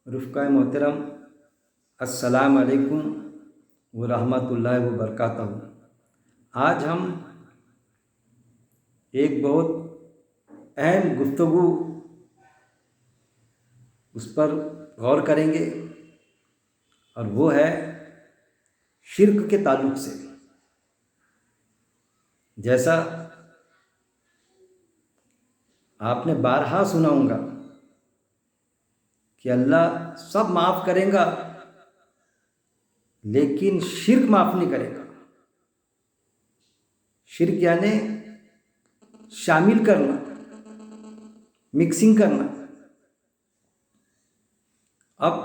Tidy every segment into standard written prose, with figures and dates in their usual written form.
رفقۂ محترم، السلام علیکم ورحمۃ اللہ وبرکاتہ۔ آج ہم ایک بہت اہم گفتگو اس پر غور کریں گے، اور وہ ہے شرک کے تعلق سے۔ جیسا آپ نے بارہا سنا ہوگا کہ اللہ سب معاف کرے گا لیکن شرک معاف نہیں کرے گا۔ شرک یعنی شامل کرنا، مکسنگ کرنا۔ اب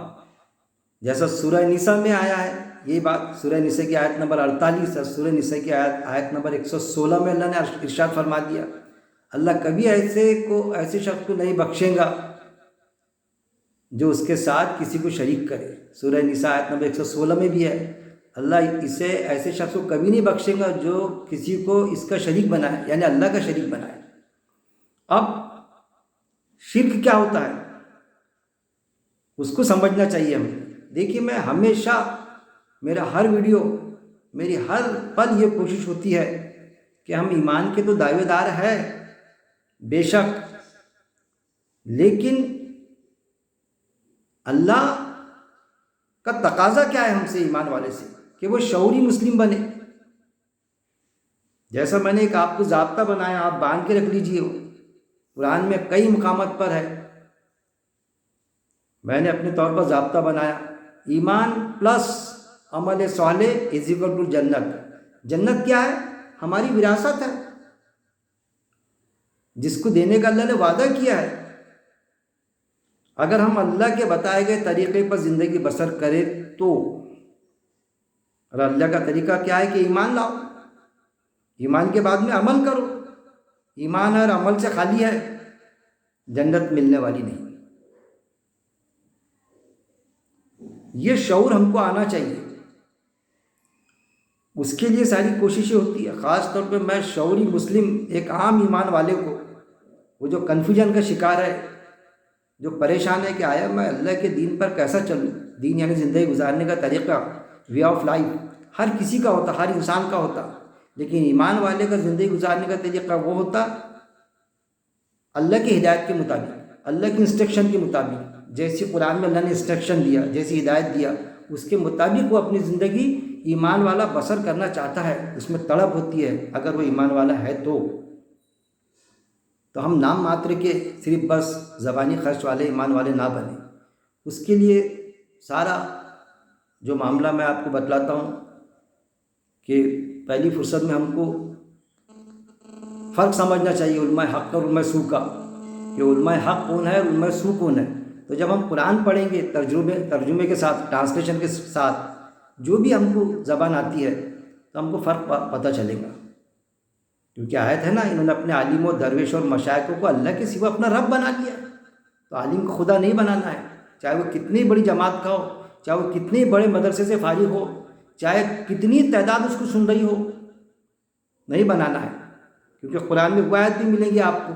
جیسا سورہ نساء میں آیا ہے یہی بات، سورہ نساء کی آیت نمبر 48 اور سورہ نساء کی آیت نمبر 116 میں اللہ نے ارشاد فرما دیا، اللہ کبھی ایسے شخص کو نہیں بخشے گا جو اس کے ساتھ کسی کو شریک کرے۔ سورہ نساء آیت نمبر 116 میں بھی ہے، اللہ ایسے شخص کو کبھی نہیں بخشے گا جو کسی کو اس کا شریک بنائے، یعنی اللہ کا شریک بنائے۔ اب شرک کیا ہوتا ہے اس کو سمجھنا چاہیے ہمیں۔ دیکھیے، میں ہمیشہ میرا ہر ویڈیو، میری ہر پل یہ کوشش ہوتی ہے کہ ہم ایمان کے تو دعوے دار ہیں بے شک، لیکن اللہ کا تقاضا کیا ہے ہم سے، ایمان والے سے، کہ وہ شعوری مسلم بنے۔ جیسا میں نے ایک آپ کو ضابطہ بنایا، آپ باندھ کے رکھ لیجئے، قرآن میں کئی مقامات پر ہے، میں نے اپنے طور پر ضابطہ بنایا، ایمان پلس عمل صالح از اکول ٹو جنت۔ جنت کیا ہے؟ ہماری وراثت ہے، جس کو دینے کا اللہ نے وعدہ کیا ہے۔ اگر ہم اللہ کے بتائے گئے طریقے پر زندگی بسر کریں تو، اور اللہ کا طریقہ کیا ہے کہ ایمان لاؤ، ایمان کے بعد میں عمل کرو۔ ایمان اور عمل سے خالی ہے جنت ملنے والی نہیں۔ یہ شعور ہم کو آنا چاہیے، اس کے لیے ساری کوششیں ہوتی ہے۔ خاص طور پہ میں شعوری مسلم، ایک عام ایمان والے کو، وہ جو کنفیوژن کا شکار ہے، جو پریشان ہے کہ آیا میں اللہ کے دین پر کیسا چلوں۔ دین یعنی زندگی گزارنے کا طریقہ، وے آف لائف، ہر کسی کا ہوتا، ہر انسان کا ہوتا، لیکن ایمان والے کا زندگی گزارنے کا طریقہ وہ ہوتا اللہ کی ہدایت کے مطابق، اللہ کی انسٹرکشن کے مطابق، جیسی قرآن میں اللہ نے انسٹرکشن دیا، جیسی ہدایت دیا، اس کے مطابق وہ اپنی زندگی ایمان والا بسر کرنا چاہتا ہے۔ اس میں تڑپ ہوتی ہے اگر وہ ایمان والا ہے تو ہم نام ماتر کے صرف بس زبانی خرچ والے ایمان والے نہ بنیں۔ اس کے لیے سارا جو معاملہ میں آپ کو بتلاتا ہوں کہ پہلی فرصت میں ہم کو فرق سمجھنا چاہیے علماء حق اور علماء سو کا، کہ علماء حق کون ہے اور علماء سو کون ہے۔ تو جب ہم قرآن پڑھیں گے ترجمے کے ساتھ، ٹرانسلیشن کے ساتھ، جو بھی ہم کو زبان آتی ہے، تو ہم کو فرق پتہ چلے گا، کیونکہ آیت ہے نا، انہوں نے اپنے عالم و درویش اور مشائخوں کو اللہ کے سوا اپنا رب بنا لیا۔ تو عالم کو خدا نہیں بنانا ہے، چاہے وہ کتنی بڑی جماعت کا ہو، چاہے وہ کتنے بڑے مدرسے سے فارغ ہو، چاہے کتنی تعداد اس کو سن رہی ہو، نہیں بنانا ہے۔ کیونکہ قرآن میں وہ آیت بھی ملیں گی آپ کو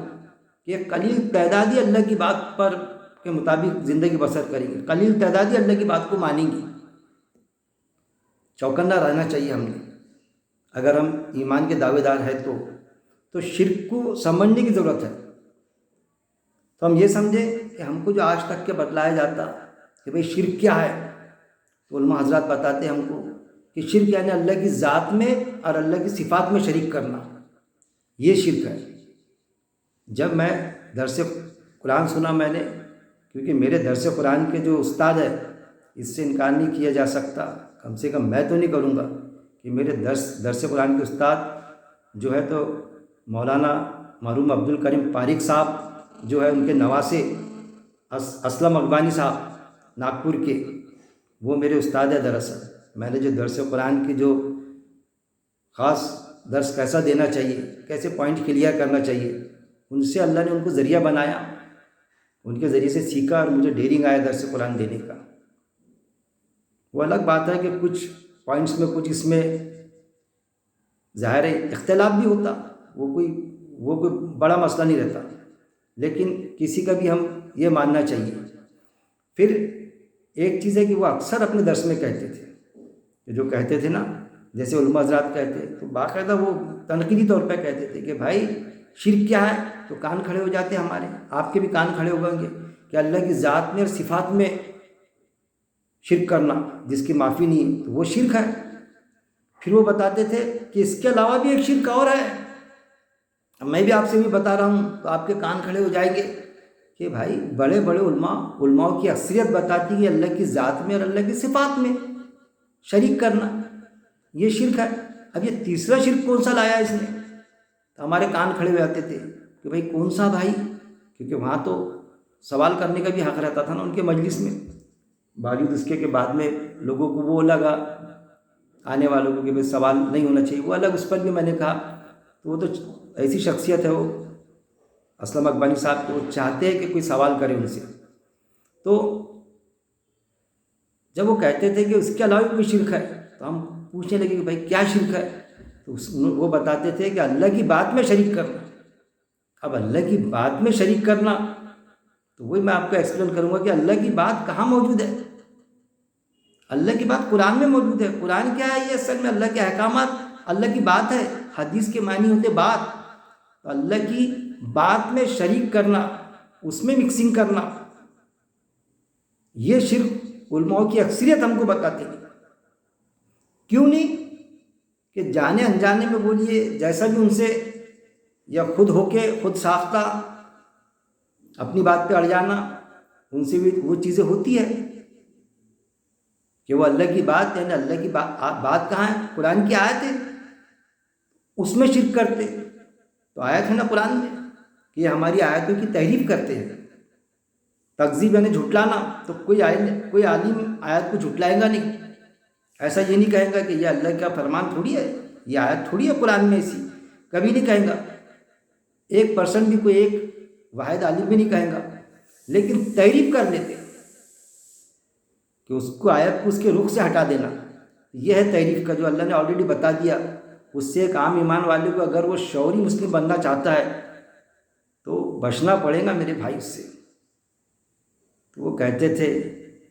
کہ قلیل تعداد ہی اللہ کی بات پر کے مطابق زندگی بسر کریں گے، قلیل تعداد ہی اللہ کی بات کو مانیں گی۔ چوکنا رہنا چاہیے ہم نے، اگر ہم ایمان کے دعوے دار ہیں تو شرک کو سمجھنے کی ضرورت ہے۔ تو ہم یہ سمجھیں کہ ہم کو جو آج تک کے بتلایا جاتا کہ بھئی شرک کیا ہے، تو علماء حضرات بتاتے ہیں ہم کو کہ شرک یعنی اللہ کی ذات میں اور اللہ کی صفات میں شریک کرنا، یہ شرک ہے۔ جب میں درس قرآن سنا میں نے، کیونکہ میرے درس قرآن کے جو استاد ہے، اس سے انکار نہیں کیا جا سکتا، کم سے کم میں تو نہیں کروں گا کہ میرے درس قرآن کے استاد جو ہے تو مولانا مرحوم عبد الکریم پاریک صاحب جو ہے، ان کے نواسے اسلم اقبانی صاحب ناگپور کے، وہ میرے استاد ہے۔ دراصل میں نے جو درس قرآن کی جو خاص درس کیسا دینا چاہیے، کیسے پوائنٹ کلیئر کرنا چاہیے، ان سے اللہ نے ان کو ذریعہ بنایا، ان کے ذریعے سے سیکھا، اور مجھے ڈیرنگ آیا درس قرآن دینے کا۔ وہ الگ بات ہے کہ کچھ پوائنٹس میں، کچھ اس میں ظاہر ہے اختلاف بھی ہوتا، وہ کوئی بڑا مسئلہ نہیں رہتا، لیکن کسی کا بھی ہم یہ ماننا چاہیے۔ پھر ایک چیز ہے کہ وہ اکثر اپنے درس میں کہتے تھے، کہ جو کہتے تھے نا، جیسے علماء حضرات کہتے تو باقاعدہ وہ تنقیدی طور پہ کہتے تھے کہ بھائی شرک کیا ہے، تو کان کھڑے ہو جاتے ہمارے، آپ کے بھی کان کھڑے ہو گئیں گے کہ اللہ کی ذات میں اور صفات میں شرک کرنا جس کی معافی نہیں ہے تو وہ شرک ہے۔ پھر وہ بتاتے تھے کہ اس کے علاوہ بھی ایک شرک اور ہے، اب میں بھی آپ سے بھی بتا رہا ہوں تو آپ کے کان کھڑے ہو جائیں گے کہ بھائی بڑے بڑے علماء کی اکثریت بتاتی ہے اللہ کی ذات میں اور اللہ کی صفات میں شریک کرنا یہ شرک ہے۔ اب یہ تیسرا شرک کون سا لایا اس نے؟ تو ہمارے کان کھڑے ہو جاتے تھے کہ بھائی کون سا بھائی، کیونکہ وہاں تو سوال کرنے کا بھی حق رہتا تھا نا ان کے مجلس میں، باوجود اس کے کہ بعد میں لوگوں کو وہ لگا، آنے والوں کو، کہ بھائی سوال نہیں ہونا چاہیے، وہ الگ، اس پر بھی میں نے کہا تو وہ تو ایسی شخصیت ہے وہ اسلم اقبانی صاحب، کہ وہ چاہتے ہیں کہ کوئی سوال کرے ان سے۔ تو جب وہ کہتے تھے کہ اس کے علاوہ کوئی شرک ہے تو ہم پوچھنے لگے کہ بھائی کیا شرک ہے، تو وہ بتاتے تھے کہ اللہ کی بات میں شریک کرنا۔ اب اللہ کی بات میں شریک کرنا تو وہی میں آپ کو ایکسپلین کروں گا کہ اللہ کی بات کہاں موجود ہے۔ اللہ کی بات قرآن میں موجود ہے۔ قرآن کیا ہے؟ یہ اصل میں اللہ کے احکامات، اللہ کی بات ہے۔ حدیث کے معنی ہوتے بات، تو اللہ کی بات میں شریک کرنا، اس میں مکسنگ کرنا، یہ شرک علماء کی اکثریت ہم کو بتاتے ہیں۔ کیوں نہیں؟ کہ جانے انجانے میں بولیے جیسا بھی ان سے، یا خود ہو کے خود ساختہ اپنی بات پہ اڑ جانا، ان سے بھی وہ چیزیں ہوتی ہے کہ وہ اللہ کی بات، یعنی اللہ کی بات کہاں ہے؟ قرآن کی آیت ہے، اس میں شرک کرتے۔ تو آیت ہے نا قرآن میں کہ یہ ہماری آیتوں کی تحریف کرتے ہیں، تکذیب یعنی جھٹلانا۔ تو کوئی عالم آیت کو جھٹلائے گا نہیں، ایسا یہ نہیں کہے گا کہ یہ اللہ کا فرمان تھوڑی ہے، یہ آیت تھوڑی ہے قرآن میں ایسی، کبھی نہیں کہے گا۔ 1% بھی کوئی ایک واحد عالم بھی نہیں کہے گا، لیکن تحریف کر لیتے کہ اس کو آیت کو اس کے رخ سے ہٹا دینا، یہ ہے تحریف کا، جو اللہ نے آلریڈی بتا دیا۔ اس سے ایک عام ایمان والے کو اگر وہ شعوری مسلم بننا چاہتا ہے تو بچنا پڑے گا میرے بھائی اس سے۔ تو وہ کہتے تھے،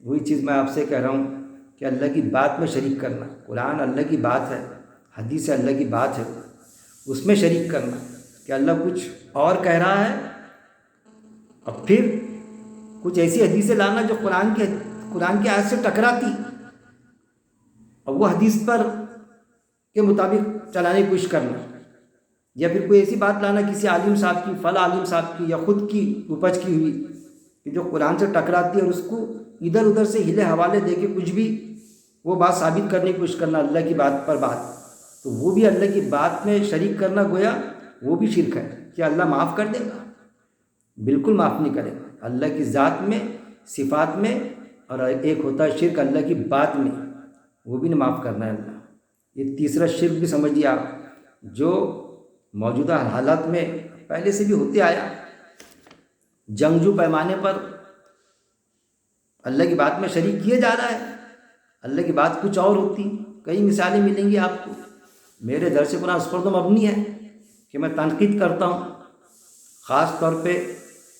وہی چیز میں آپ سے کہہ رہا ہوں کہ اللہ کی بات میں شریک کرنا، قرآن اللہ کی بات ہے، حدیث اللہ کی بات ہے، اس میں شریک کرنا کہ اللہ کچھ اور کہہ رہا ہے، اب پھر کچھ ایسی حدیثیں لانا جو قرآن کی آیت سے ٹکراتی، اور وہ حدیث پر کے مطابق چلانے کی کوشش کرنا، یا پھر کوئی ایسی بات لانا کسی عالم صاحب کی، فلاں عالم صاحب کی، یا خود کی اپج کی ہوئی کہ جو قرآن سے ٹکراتی ہے، اور اس کو ادھر ادھر سے ہلے حوالے دے کے کچھ بھی وہ بات ثابت کرنے کی کوشش کرنا اللہ کی بات پر بات، تو وہ بھی اللہ کی بات میں شریک کرنا، گویا وہ بھی شرک ہے۔ کیا اللہ معاف کر دے گا؟ بالکل معاف نہیں کرے گا۔ اللہ کی ذات میں، صفات میں، اور ایک ہوتا ہے شرک اللہ کی بات میں، وہ بھی نہیں معاف کرنا ہے اللہ۔ یہ تیسرا شرک بھی سمجھیے آپ، جو موجودہ حالات میں پہلے سے بھی ہوتے آیا، جنگجو پیمانے پر اللہ کی بات میں شریک کیے جا رہا ہے۔ اللہ کی بات کچھ اور ہوتی، کئی مثالیں ملیں گی آپ کو۔ میرے درس قرآن اس پر تو مبنی ہے کہ میں تنقید کرتا ہوں، خاص طور پہ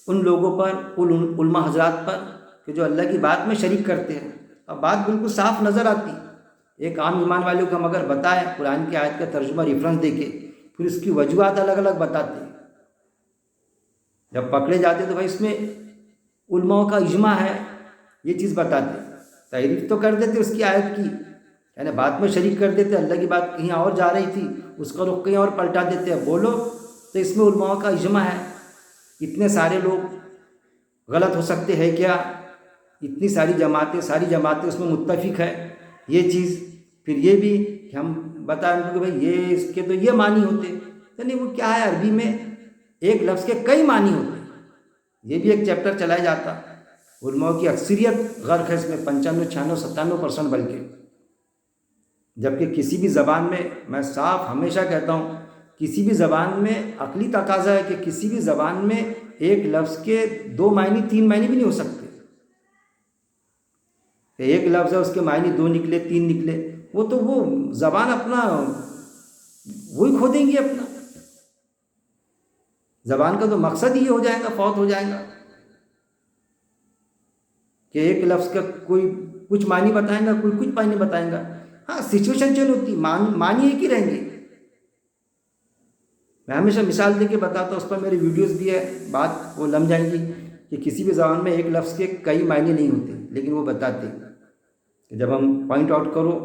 ان لوگوں پر، ان علماء حضرات پر کہ جو اللہ کی بات میں شریک کرتے ہیں۔ اب بات بالکل صاف نظر آتی، ایک عام ایمان والے کو ہم اگر بتائیں قرآن کی آیت کا ترجمہ ریفرنس دے کے، پھر اس کی وجوہات الگ الگ بتاتے ہیں، جب پکڑے جاتے تو بھائی اس میں علماء کا اجماع ہے، یہ چیز بتاتے، تعریف تو کر دیتے اس کی آیت کی، یعنی بات میں شریک کر دیتے، اللہ کی بات کہیں اور جا رہی تھی، اس کا رخ کہیں اور پلٹا دیتے، بولو تو اس میں علماء کا اجماع ہے، اتنے سارے لوگ غلط ہو سکتے ہیں کیا؟ اتنی ساری جماعتیں اس میں متفق ہے یہ چیز۔ پھر یہ بھی کہ ہم بتائیں کہ بھائی یہ اس کے تو یہ معنی ہوتے، یعنی وہ کیا ہے، عربی میں ایک لفظ کے کئی معنی ہوتے، یہ بھی ایک چیپٹر چلایا جاتا۔ علماء کی اکثریت غرق ہے اس میں، 95 96 97% بلکہ، جبکہ کسی بھی زبان میں صاف ہمیشہ کہتا ہوں، کسی بھی زبان میں عقلی تقاضا ہے کہ کسی بھی زبان میں ایک لفظ کے 2 معنی 3 معنی بھی نہیں ہو سکتے، کہ ایک لفظ ہے اس کے معنی 2 نکلے 3 نکلے، وہ تو وہ زبان اپنا وہی کھو دیں گی، اپنا زبان کا تو مقصد ہی ہو جائے گا، فوت ہو جائے گا۔ کہ ایک لفظ کا کوئی کچھ معنی بتائیں گا، کوئی کچھ معنی بتائیں گا. ہاں سچویشن چینج ہوتی، معنی ایک ہی رہیں گے. میں ہمیشہ مثال دے کے بتاتا ہوں، اس پر میری ویڈیوز بھی ہے، بات وہ لم جائیں گی کہ کسی بھی زبان میں ایک لفظ کے کئی معنی نہیں ہوتے، لیکن وہ بتاتے کہ جب ہم پوائنٹ آؤٹ کرو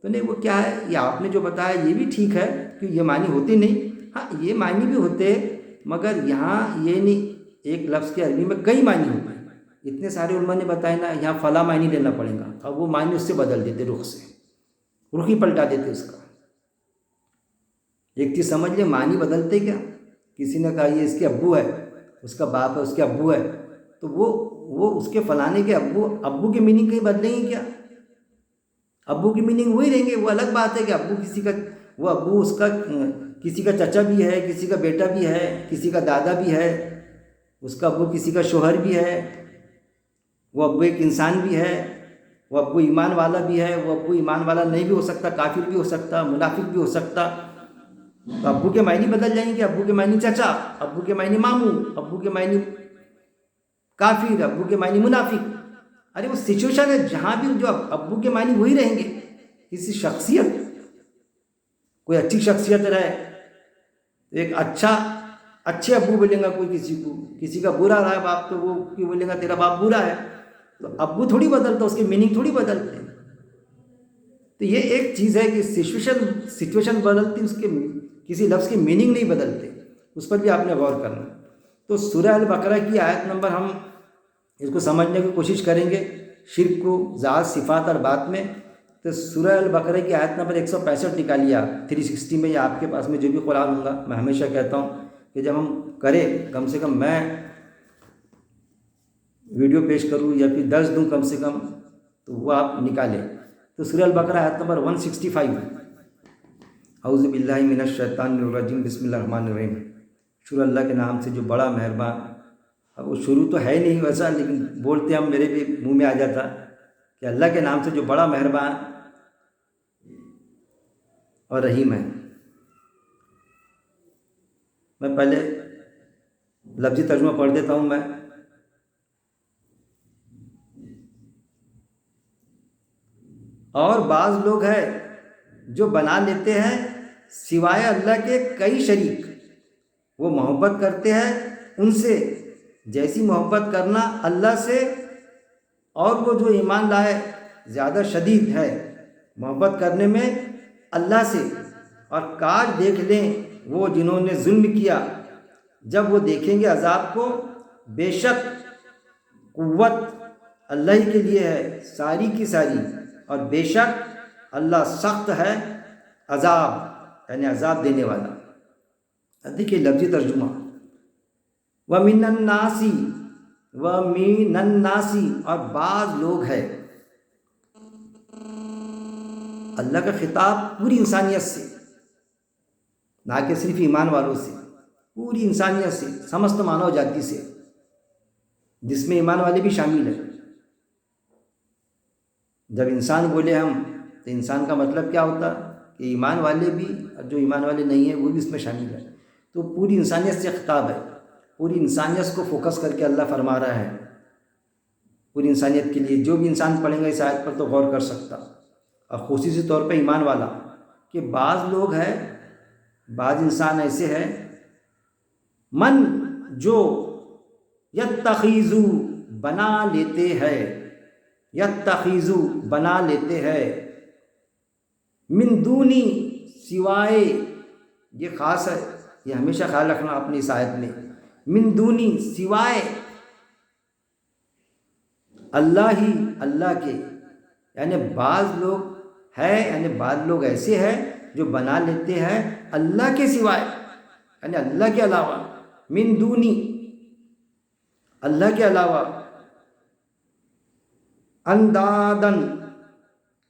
تو نہیں وہ کیا ہے، یہ آپ نے جو بتایا یہ بھی ٹھیک ہے کہ یہ معنی ہوتے نہیں. ہاں یہ معنی بھی ہوتے، مگر یہاں یہ نہیں، ایک لفظ کے عربی میں کئی معنی ہوتے ہیں. اتنے سارے علماء نے بتایا نا، یہاں فلاں معنی لینا پڑے گا، اب وہ معنی اس سے بدل دیتے، رخ سے رخ ہی پلٹا دیتے اس کا. ایک چیز سمجھ لیں، معنی بدلتے کیا. کسی نے کہا یہ اس کے ابو ہے، اس کا باپ ہے، اس کے ابو ہے، تو وہ اس کے فلانے کے ابو کے میننگ کہیں بدلیں گے کیا؟ ابو کی میننگ وہی رہیں گے. وہ الگ بات ہے کہ ابو کسی کا، وہ ابو اس کا کسی کا چچا بھی ہے، کسی کا بیٹا بھی ہے، کسی کا دادا بھی ہے، اس کا ابو کسی کا شوہر بھی ہے، وہ ابو ایک انسان بھی ہے، وہ ابو ایمان والا بھی ہے، وہ ابو ایمان والا نہیں بھی ہو سکتا، کافر بھی ہو سکتا، منافق بھی ہو سکتا. تو ابو کے معنی بدل جائیں گے. ابو کے معنی چچا، ابو کے معنی ماموں، ابو کے معنی کافر، ابو کے معنی منافق. ارے وہ سچویشن ہے، جہاں بھی جو ابو کے معنی وہی رہیں گے. کسی شخصیت، کوئی اچھی شخصیت رہے، ایک اچھے ابو بولیں گا کوئی کسی کو، کسی کا برا رہا باپ تو وہ بولیں گا تیرا باپ برا ہے. تو ابو تھوڑی بدلتا، اس کے میننگ تھوڑی بدلتے. تو یہ ایک چیز ہے کہ سچویشن بدلتی، اس کے کسی لفظ کی میننگ نہیں بدلتے. اس پر بھی آپ نے غور کرنا. تو سورہ البقرہ کی آیت نمبر، ہم اس کو سمجھنے کی کوشش کریں گے، شرک کو ذات، صفات اور بات میں. تو سورہ البقرہ کی آیت نمبر 165 نکالیے آپ 360 میں، یا آپ کے پاس میں جو بھی قرآن ہوگا. میں ہمیشہ کہتا ہوں کہ جب ہم کریں، کم سے کم میں ویڈیو پیش کروں یا پھر درس دوں کم سے کم، تو وہ آپ نکالیں. تو سورہ البقرہ آیت نمبر 165. اعوذ باللہ من الشیطان الرجیم، بسم اللہ الرحمن الرحیم. شروع اللہ کے نام سے جو بڑا مہربان. اب وہ شروع تو ہے نہیں ویسا، لیکن بولتے ہم، میرے بھی منہ میں آ جاتا کہ اللہ کے نام سے جو بڑا مہربان اور رحیم ہے. میں پہلے لفظی ترجمہ پڑھ دیتا ہوں. میں اور بعض لوگ ہیں جو بنا لیتے ہیں سوائے اللہ کے کئی شریک، وہ محبت کرتے ہیں ان سے جیسی محبت کرنا اللہ سے، اور وہ جو ایمان لائے زیادہ شدید ہے محبت کرنے میں اللہ سے. اور کاش دیکھ لیں وہ جنہوں نے ظلم کیا، جب وہ دیکھیں گے عذاب کو، بے شک قوت اللہ ہی کے لیے ہے ساری کی ساری، اور بے شک اللہ سخت ہے عذاب، یعنی عذاب دینے والا. دیکھیے لفظی ترجمہ، وَمِنَ النَّاسِ، وَمِنَ النَّاسِ، اور بعض لوگ ہیں. اللہ کا خطاب پوری انسانیت سے، نہ کہ صرف ایمان والوں سے، پوری انسانیت سے، سمست مانو جاتی سے، جس میں ایمان والے بھی شامل ہیں. جب انسان بولے ہم، تو انسان کا مطلب کیا ہوتا کہ ایمان والے بھی، اور جو ایمان والے نہیں ہیں وہ بھی اس میں شامل ہیں. تو پوری انسانیت سے خطاب ہے. پوری انسانیت کو فوکس کر کے اللہ فرما رہا ہے، پوری انسانیت کے لیے. جو بھی انسان پڑھیں گا اس آیت پر تو غور کر سکتا، اور خصوصی طور پہ ایمان والا. کہ بعض لوگ ہیں، بعض انسان ایسے ہیں، من جو یتخذو بنا لیتے ہیں، یتخذو بنا لیتے ہیں، من دونی سوائے، یہ خاص ہے، یہ ہمیشہ خیال رکھنا اپنی اس آیت میں، من دونی سوائے اللہ ہی، اللہ کے. یعنی بعض لوگ ہے، یعنی بعض لوگ ایسے ہیں جو بنا لیتے ہیں اللہ کے سوائے، یعنی اللہ کے علاوہ، من دونی، اللہ کے علاوہ، اندادن،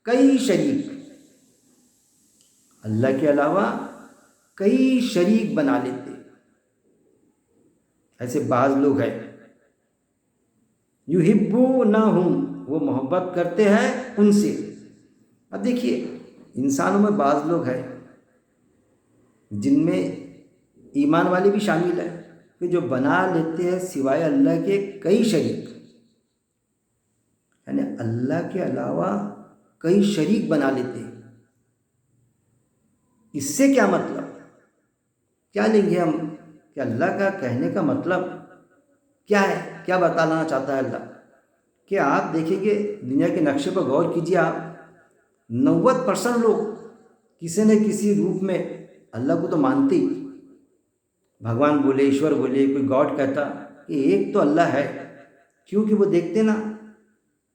کئی شریک، اللہ کے علاوہ کئی شریک بنا لیتے. ایسے بعض لوگ ہیں. یحبونہم، وہ محبت کرتے ہیں ان سے. اب دیکھیے انسانوں میں بعض لوگ ہیں جن میں ایمان والے بھی شامل ہیں، کہ جو بنا لیتے ہیں سوائے اللہ کے کئی شریک. یعنی اللہ کے علاوہ کئی شریک بنا لیتے ہیں۔ اس سے کیا مطلب، کیا لیں گے ہم کہ اللہ کا کہنے کا مطلب کیا ہے، کیا بتانا چاہتا ہے اللہ؟ کہ آپ دیکھیں گے دنیا کے نقشے پر غور کیجیے، آپ 90% لوگ کسی نہ کسی روپ میں اللہ کو تو مانتے ہی، بھگوان بولے، ایشور بولے، کوئی گاڈ کہتا کہ ایک تو اللہ ہے، کیونکہ وہ دیکھتے نا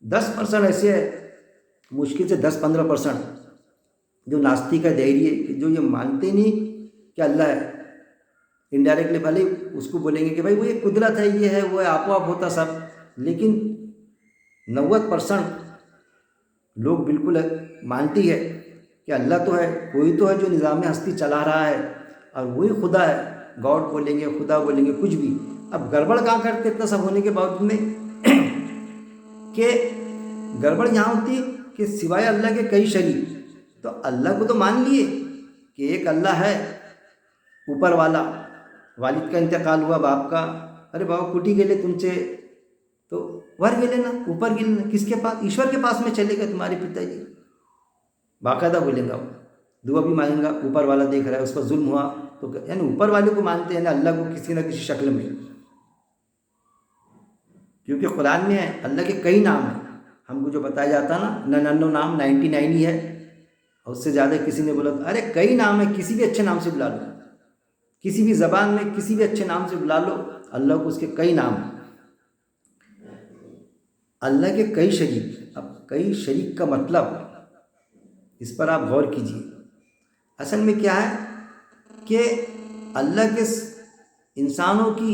10% ایسے ہے، مشکل سے 10-15% جو ناستک ہے، دہری ہے، کہ جو یہ مانتے نہیں کہ اللہ ہے، انڈائریکٹلی بھلے اس کو بولیں گے کہ بھائی وہ یہ قدرت ہے، یہ ہے، وہ ہے، آپ ہوتا سب، لیکن 90% لوگ بالکل مانتی ہے کہ اللہ تو ہے، کوئی تو ہے جو نظام ہستی چلا رہا ہے، اور وہی خدا ہے، گاڈ بولیں گے، خدا بولیں گے، کچھ بھی۔ اب گڑبڑ کہاں کرتے اتنا سب ہونے کے باوجود میں کہ گڑبڑ یہاں ہوتی کہ سوائے اللہ کے کئی شریک، تو اللہ کو تو مان لیے کہ ایک اللہ ہے اوپر والا، والد کا انتقال ہوا باپ کا، ارے بابا کٹی گئے تم سے تو ور گئے نا، اوپر گئے نا، کس کے پاس؟ ایشور کے پاس میں چلے گئے تمہارے پتا جی، باقاعدہ بولیں گا، وہ دعا بھی مانگیں گا، اوپر والا دیکھ رہا ہے، اس پر ظلم ہوا تو یعنی اوپر والے کو مانتے ہیں نا، اللہ کو کسی نہ کسی شکل میں، کیونکہ قرآن میں ہے اللہ کے کئی نام ہیں، ہم کو جو بتایا جاتا نا 99 نام 99 ہی ہے، اور اس سے زیادہ کسی نے بولا ارے کئی نام ہے، کسی بھی اچھے نام سے بلا لو، کسی بھی زبان میں کسی بھی اچھے نام سے بلا لو، اللہ کو اس کے کئی نام ہیں۔ اللہ کے کئی شریک، اب کئی شریک کا مطلب اس پر آپ غور کیجیے، اصل میں کیا ہے کہ اللہ کے انسانوں کی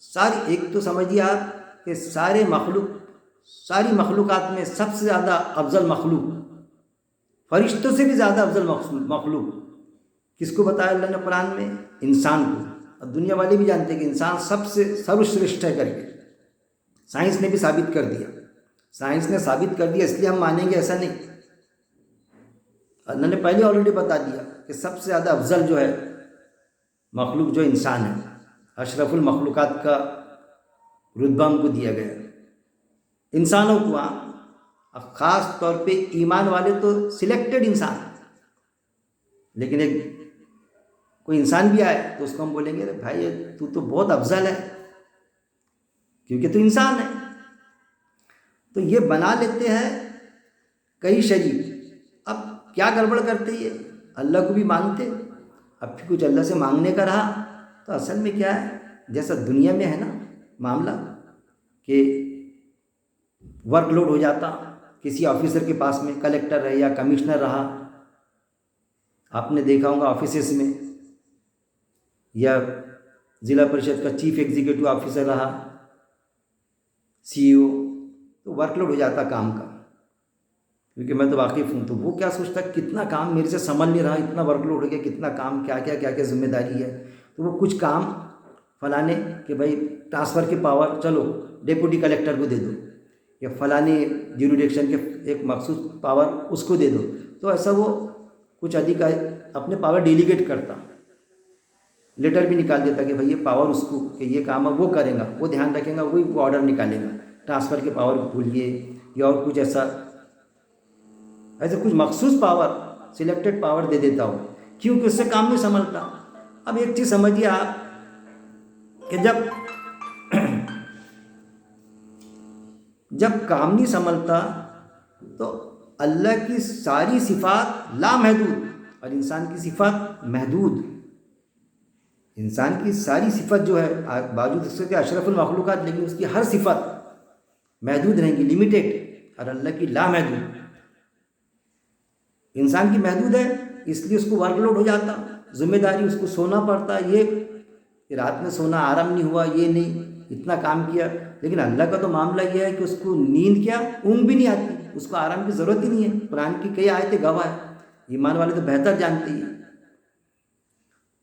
ساری، ایک تو سمجھیے آپ کہ ساری مخلوقات میں سب سے زیادہ افضل مخلوق، فرشتوں سے بھی زیادہ افضل مخلوق کس کو بتایا اللہ نے قرآن میں؟ انسان کو، اور دنیا والے بھی جانتے ہیں کہ انسان سب سے سروشرشٹھ ہے کر کے، سائنس نے بھی ثابت کر دیا، سائنس نے ثابت کر دیا اس لیے ہم مانیں گے ایسا نہیں، اللہ نے پہلے آلریڈی بتا دیا کہ سب سے زیادہ افضل جو ہے مخلوق جو انسان ہے، اشرف المخلوقات کا رتبہ ہم کو دیا گیا انسانوں کو، خاص طور پہ ایمان والے تو سلیکٹڈ انسان، لیکن ایک کوئی انسان بھی آئے تو اس کو ہم بولیں گے ارے بھائی تو بہت افضل ہے کیونکہ تو انسان ہے۔ تو یہ بنا لیتے ہیں کئی شریک، اب کیا گڑبڑ کرتے یہ؟ اللہ کو بھی مانگتے، اب پھر کچھ اللہ سے مانگنے کا رہا تو اصل میں کیا ہے، جیسا دنیا میں ہے نا معاملہ کہ ورک لوڈ ہو جاتا کسی آفیسر کے پاس میں، کلیکٹر رہے یا کمشنر رہا، آپ نے دیکھا ہوگا آفیسز میں، یا ضلع پریشد کا چیف ایگزیکٹو آفیسر رہا، CEO، تو ورک لوڈ ہو جاتا کام کا، کیونکہ میں تو واقف ہوں، تو وہ کیا سوچتا کتنا کام میرے سے سنبھل نہیں رہا، اتنا ورک لوڈ ہو گیا، کتنا کام، کیا ذمہ داری ہے، تو وہ کچھ کام فلانے کہ بھائی ٹرانسفر کے پاور چلو ڈیپوٹی کلیکٹر کو دے دو، یا فلانے جیوریڈکشن کے ایک مخصوص پاور اس کو دے دو، تو ایسا وہ کچھ اپنے پاور ڈیلیگیٹ کرتا، لیٹر بھی نکال دیتا کہ بھائی یہ پاور اس کو کہ یہ کام ہے وہ کرے گا، وہ دھیان رکھے گا، وہی وہ آرڈر نکالے گا، ٹرانسفر کے پاور بھولیے یا اور کچھ ایسا کچھ مخصوص پاور، سلیکٹڈ پاور دے دیتا ہوں، کیونکہ اس سے کام نہیں سنبھلتا۔ اب ایک چیز سمجھیے آپ کہ جب کام نہیں سنبھلتا تو اللہ کی ساری صفات لامحدود اور انسان کی صفات محدود، انسان کی ساری صفت جو ہے باوجود اس کے اشرف المخلوقات، لیکن اس کی ہر صفت محدود رہیں گی، لمیٹیڈ، اور اللہ کی لامحدود۔ انسان کی محدود ہے اس لیے اس کو ورک لوڈ ہو جاتا، ذمہ داری، اس کو سونا پڑتا، یہ کہ رات میں سونا آرام نہیں ہوا، یہ نہیں، اتنا کام کیا، لیکن اللہ کا تو معاملہ یہ ہے کہ اس کو نیند کیا، اونگ بھی نہیں آتی، اس کو آرام کی ضرورت ہی نہیں ہے، قرآن کی کئی آیتیں گواہ ہے، ایمان والے تو بہتر جانتے ہیں۔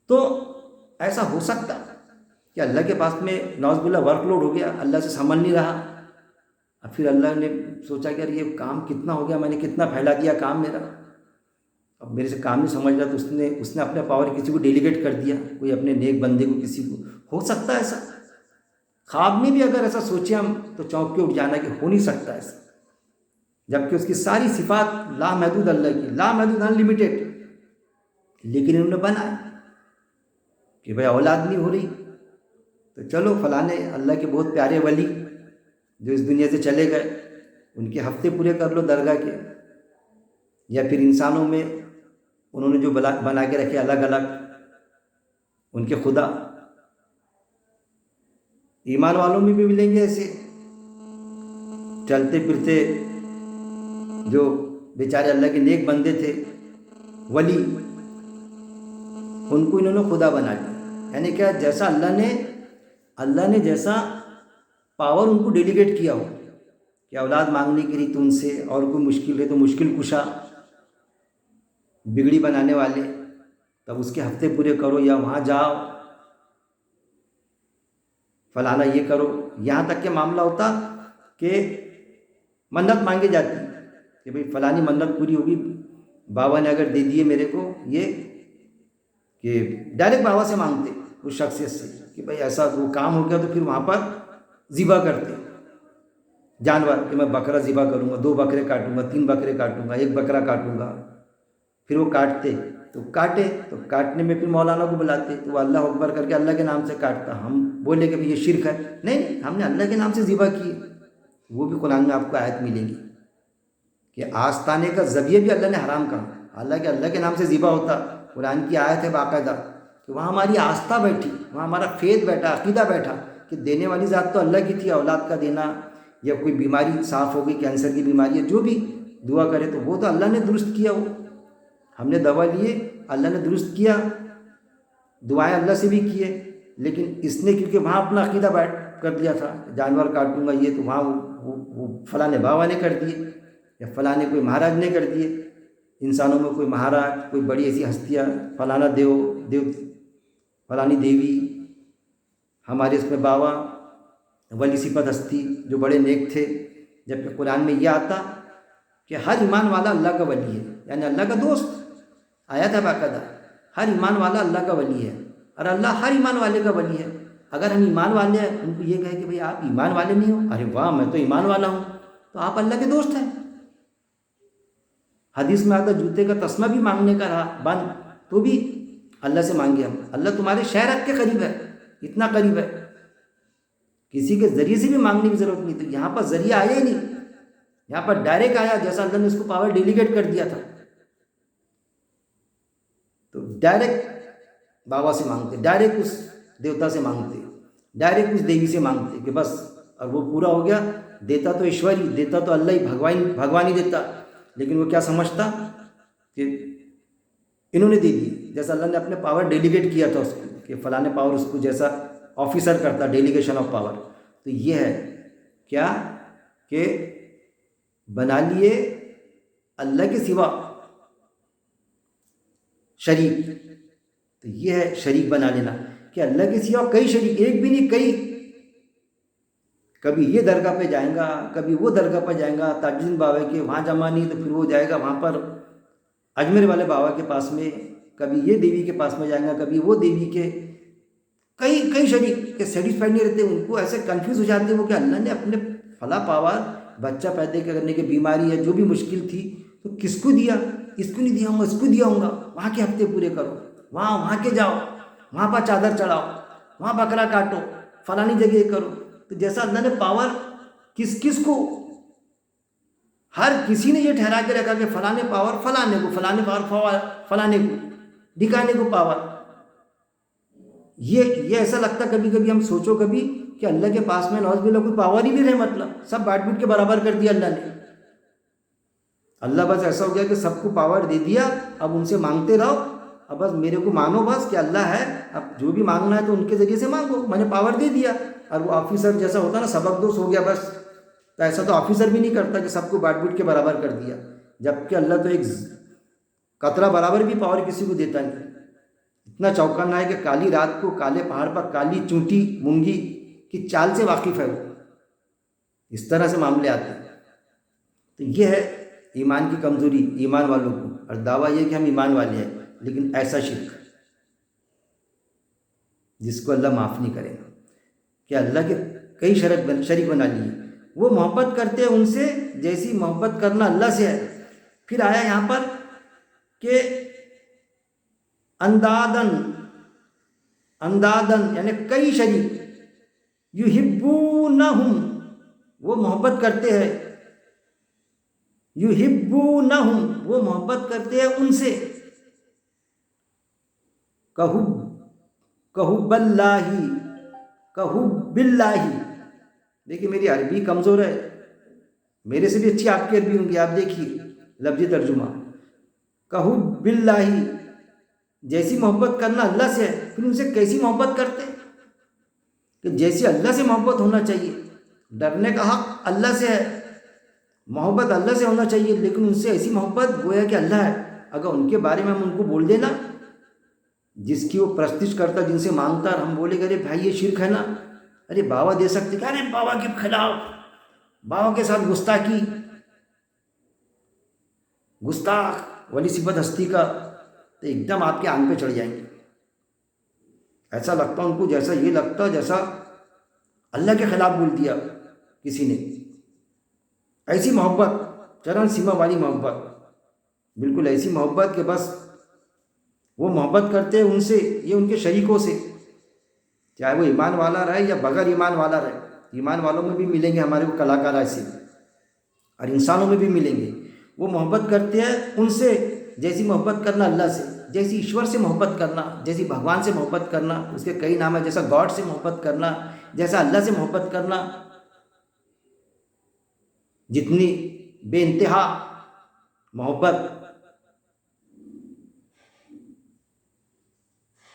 تو ایسا ہو سکتا کہ اللہ کے پاس میں نعوذ باللہ ورک لوڈ ہو گیا، اللہ سے سنبھل نہیں رہا، اب پھر اللہ نے سوچا کہ یار یہ کام کتنا ہو گیا، میں نے کتنا پھیلا دیا کام میرا، اب میرے سے کام نہیں سمجھ رہا، تو اس نے اپنے پاور کسی کو ڈیلیگیٹ کر دیا، کوئی اپنے نیک بندے کو، کسی کو، ہو سکتا ہے ایسا، خواب میں بھی اگر ایسا سوچیں ہم تو چونک کے اٹھ جانا کہ ہو نہیں سکتا ایسا، جبکہ اس کی ساری صفات لامحدود اللہ کی، لامحدود ان لمیٹیڈ، لیکن انہوں نے بنایا کہ بھائی اولاد نہیں ہو رہی تو چلو فلانے اللہ کے بہت پیارے ولی جو اس دنیا سے چلے گئے ان کے ہفتے پورے کر لو درگاہ کے، یا پھر انسانوں میں انہوں نے جو بنا کے رکھے الگ الگ ان کے خدا، ایمان والوں میں بھی ملیں گے ایسے چلتے پھرتے جو بیچارے اللہ کے نیک بندے تھے ولی، ان کو انہوں نے خدا بنا لیا۔ یعنی کیا، جیسا اللہ نے جیسا پاور ان کو ڈیلیگیٹ کیا ہو کہ اولاد مانگنے کی رہی تو ان سے، اور کوئی مشکل ہے تو مشکل کشا، بگڑی بنانے والے، تب اس کے ہفتے پورے کرو، یا وہاں جاؤ فلانا یہ کرو، یہاں تک کہ معاملہ ہوتا کہ منت مانگی جاتی کہ بھئی فلانی منت پوری ہوگی، بابا نے اگر دے دیے میرے کو یہ، کہ ڈائریکٹ بابا سے مانگتے اس شخصیت سے کہ بھئی ایسا وہ کام ہو گیا، تو پھر وہاں پر ذبح کرتے جانور کہ میں بکرا ذبح کروں گا، 2 بکرے کاٹوں گا، 3 بکرے کاٹوں گا، 1 بکرا کاٹوں گا، پھر وہ کاٹتے تو کاٹنے میں پھر مولانا کو بلاتے تو وہ اللہ اکبر کر کے اللہ کے نام سے کاٹتا، ہم بولے کہ یہ شرک ہے، نہیں، ہم نے اللہ کے نام سے ذبح کی، وہ بھی قرآن میں آپ کو آیت ملیں گی کہ آستانے کا ذبیحہ بھی اللہ نے حرام کہا، حالانکہ اللہ کے نام سے ذبح ہوتا، قرآن کی آیت ہے باقاعدہ کہ وہاں ہماری آستھا بیٹھی، وہاں ہمارا فیت بیٹھا، عقیدہ بیٹھا کہ دینے والی ذات تو اللہ کی تھی، اولاد کا دینا یا کوئی بیماری صاف ہو گئی، کینسر کی بیماری ہے، جو بھی دعا کرے تو وہ تو اللہ نے درست کیا، وہ ہم نے دوا لیے، اللہ نے درست کیا، دعائیں اللہ سے بھی کیے، لیکن اس نے کیونکہ وہاں اپنا عقیدہ بیٹھ کر دیا تھا جانور کاٹوں گا یہ، تو وہاں وہ فلاں بابا نے کر دیے، یا فلاں کوئی مہاراج نے کر دیے، انسانوں میں کوئی مہاراج، کوئی بڑی ایسی ہستیاں، فلانا دیو فلانی دیوی، ہمارے اس میں بابا ولی صفت ہستی جو بڑے نیک تھے، جبکہ قرآن میں یہ آتا کہ ہر ایمان والا اللہ کا ولی ہے، یعنی اللہ کا دوست، آیا تھا باقاعدہ ہر ایمان والا اللہ کا ولی ہے، اور اللہ ہر ایمان والے کا ولی ہے۔ اگر ہم ایمان والے ہیں، ان کو یہ کہے کہ بھئی آپ ایمان والے نہیں ہو، ارے واہ میں تو ایمان والا ہوں، تو آپ اللہ کے دوست ہیں۔ حدیث میں آتا جوتے کا تسمہ بھی مانگنے کا رہا بند، تو بھی اللہ سے مانگے ہم، اللہ تمہارے شہرت کے قریب ہے، اتنا قریب ہے، کسی کے ذریعے سے بھی مانگنے کی ضرورت نہیں، تو یہاں پر ذریعہ آیا ہی نہیں، یہاں پر ڈائریکٹ آیا، جیسا اللہ نے اس کو پاور ڈیلیگیٹ کر دیا تھا، تو ڈائریکٹ بابا سے مانگتے، ڈائریکٹ اس دیوتا سے مانگتے، ڈائریکٹ اس دیوی سے مانگتے کہ بس، اور وہ پورا ہو گیا، دیتا تو ایشور ہی، دیتا تو اللہ ہی، بھگوان ہی دیتا، لیکن وہ کیا سمجھتا کہ انہوں نے دے دی، جیسا اللہ نے اپنے پاور ڈیلیگیٹ کیا تھا اس کو کہ فلاں پاور اس کو جیسا آفیسر کرتا، ڈیلیگیشن آف پاور، تو یہ ہے کیا کہ بنا لیے اللہ کے سوا شریک، تو یہ ہے شریک بنا لینا کہ اللہ کے سوا کئی شریک، ایک بھی نہیں کئی، کبھی یہ درگاہ پہ جائیں گا، کبھی وہ درگاہ پہ جائیں گا، تاج الدین بابا کے وہاں جمع نہیں تو پھر وہ جائے گا وہاں پر اجمیر والے بابا کے پاس میں، کبھی یہ دیوی کے پاس میں جائیں گا، کبھی وہ دیوی کے، کئی شریک کے سیٹسفائی نہیں رہتے، ان کو ایسے کنفیوز ہو جاتے وہ کہ اللہ نے اپنے فلاں پاور بچہ پیدا کرنے کی بیماری ہے، جو بھی مشکل تھی، تو کس کو دیا، اس کو نہیں دیا ہوں گا، اس کو دیا ہوں گا، وہاں کے ہفتے پورے کرو، وہاں کے جاؤ، وہاں پر چادر چڑھاؤ، وہاں بکرا کاٹو، فلانی جگہ کرو، تو جیسا اللہ نے پاور کس کو، ہر کسی نے یہ ٹھہرا کے رکھا کہ فلاں پاور فلانے کو، فلاں پاور فلانے کو، دکھانے کو پاور، یہ ایسا لگتا کبھی کبھی ہم سوچو کبھی کہ اللہ کے پاس میں نوز باللہ کوئی پاور ہی نہیں رہے، مطلب سب بانٹ بوٹ کے برابر کر دیا اللہ نے، اللہ بس ایسا ہو گیا کہ سب کو پاور دے دیا، اب ان سے مانگتے رہو، اب بس میرے کو مانو بس کہ اللہ ہے، اب جو بھی مانگنا ہے تو ان کے ذریعے سے مانگو، میں نے پاور دے دیا، اور وہ آفیسر جیسا ہوتا نا سبق دوست ہو گیا بس، تو ایسا تو آفیسر بھی نہیں کرتا کہ سب کو بانٹ بوٹ کے برابر کر دیا، جبکہ اللہ تو ایک قطرہ برابر بھی پاور کسی کو دیتا نہیں، اتنا چوکنا ہے کہ کالی رات کو کالے پہاڑ پر کالی چونٹی مونگی کی چال سے واقف ہے وہ، اس طرح سے معاملے آتے ہیں، تو یہ ہے ایمان کی کمزوری ایمان والوں کو، اور دعویٰ یہ کہ ہم ایمان والے ہیں، لیکن ایسا شرک جس کو اللہ معاف نہیں کرے گا، کہ اللہ کے کئی شریک بنا لیے، وہ محبت کرتے ہیں ان سے جیسی محبت کرنا اللہ سے ہے۔ پھر آیا یہاں پر کہ اندادن یعنی کئی شریک، یحبونہم وہ محبت کرتے ہیں، یحبونہم وہ محبت کرتے ہیں ان سے، کحب اللہ، کحب اللہ۔ دیکھیے میری عربی کمزور ہے، میرے سے بھی اچھی آپ کی عربی ہوں گی، آپ دیکھیے لفظی ترجمہ، کحب اللہ جیسی محبت کرنا اللہ سے ہے۔ پھر ان سے کیسی محبت کرتے ہیں کہ جیسی اللہ سے محبت ہونا چاہیے، ڈرنے کا حق اللہ سے ہے، محبت اللہ سے ہونا چاہیے، لیکن ان سے ایسی محبت گویا کہ اللہ ہے۔ اگر ان کے بارے میں ہم ان کو بول دینا، جس کی وہ پرستش کرتا، جن سے مانگتا، اور ہم بولے کہ ارے بھائی یہ شرک ہے نا، ارے بابا دے سکتے، کہ ارے بابا کے خلاف، بابا کے ساتھ گستاخی، گستاخ ولی صفت ہستی کا، تو ایک دم آپ کے آنکھ پہ چڑھ جائیں گے۔ ایسا لگتا ان کو جیسا یہ لگتا جیسا اللہ کے خلاف بول دیا کسی نے۔ ایسی محبت چرن سیما والی محبت، بالکل ایسی محبت کہ بس وہ محبت کرتے ہیں ان سے، یہ ان کے شریکوں سے، چاہے وہ ایمان والا رہے یا بغیر ایمان والا رہے۔ ایمان والوں میں بھی ملیں گے ہمارے کو کلاکار ایسے، اور انسانوں میں بھی ملیں گے۔ وہ محبت کرتے ہیں ان سے جیسی محبت کرنا اللہ سے، جیسی ایشور سے محبت کرنا، جیسی بھگوان سے محبت کرنا، اس کے کئی نام ہے، جیسا گاڈ سے محبت کرنا، جیسا اللہ سے محبت کرنا، جتنی بے انتہا محبت،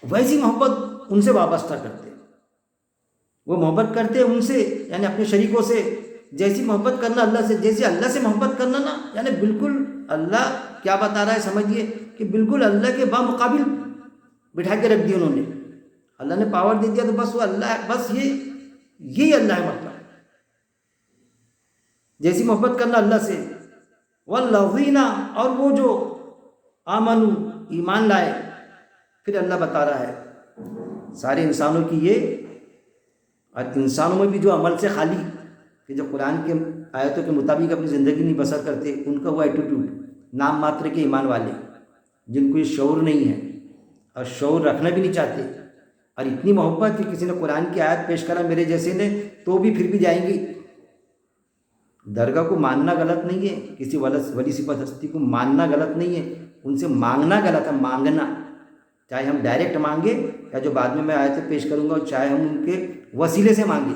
ویسی محبت ان سے وابستہ کرتے ہیں۔ وہ محبت کرتے ہیں ان سے یعنی اپنے شریکوں سے جیسی محبت کرنا اللہ سے، جیسے اللہ سے محبت کرنا نا، یعنی بالکل اللہ کیا بتا رہا ہے سمجھیے کہ بالکل اللہ کے بامقابل بٹھا کے رکھ دیا انہوں نے۔ اللہ نے پاور دے دیا تو بس وہ اللہ ہے، بس یہی اللہ ہے مطلب، جیسی محبت کرنا اللہ سے۔ والذین اور وہ جو آمنوا ایمان لائے، پھر اللہ بتا رہا ہے سارے انسانوں کی یہ، اور انسانوں میں بھی جو عمل سے خالی، کہ جو قرآن کے آیتوں کے مطابق اپنی زندگی نہیں بسر کرتے، ان کا وہ ایٹیٹیوڈ، نام ماتر کے ایمان والے جن کو یہ شعور نہیں ہے اور شعور رکھنا بھی نہیں چاہتے، اور اتنی محبت کہ کسی نے قرآن کی آیت پیش کرا میرے جیسے نے تو بھی پھر بھی جائیں گی۔ درگاہ کو ماننا غلط نہیں ہے، کسی ولی صفت ہستی کو ماننا غلط نہیں ہے، ان سے مانگنا غلط ہے، مانگنا، چاہے ہم ڈائریکٹ مانگے یا جو بعد میں آیتیں پیش کروں گا، چاہے ہم ان کے وسیلے سے مانگے،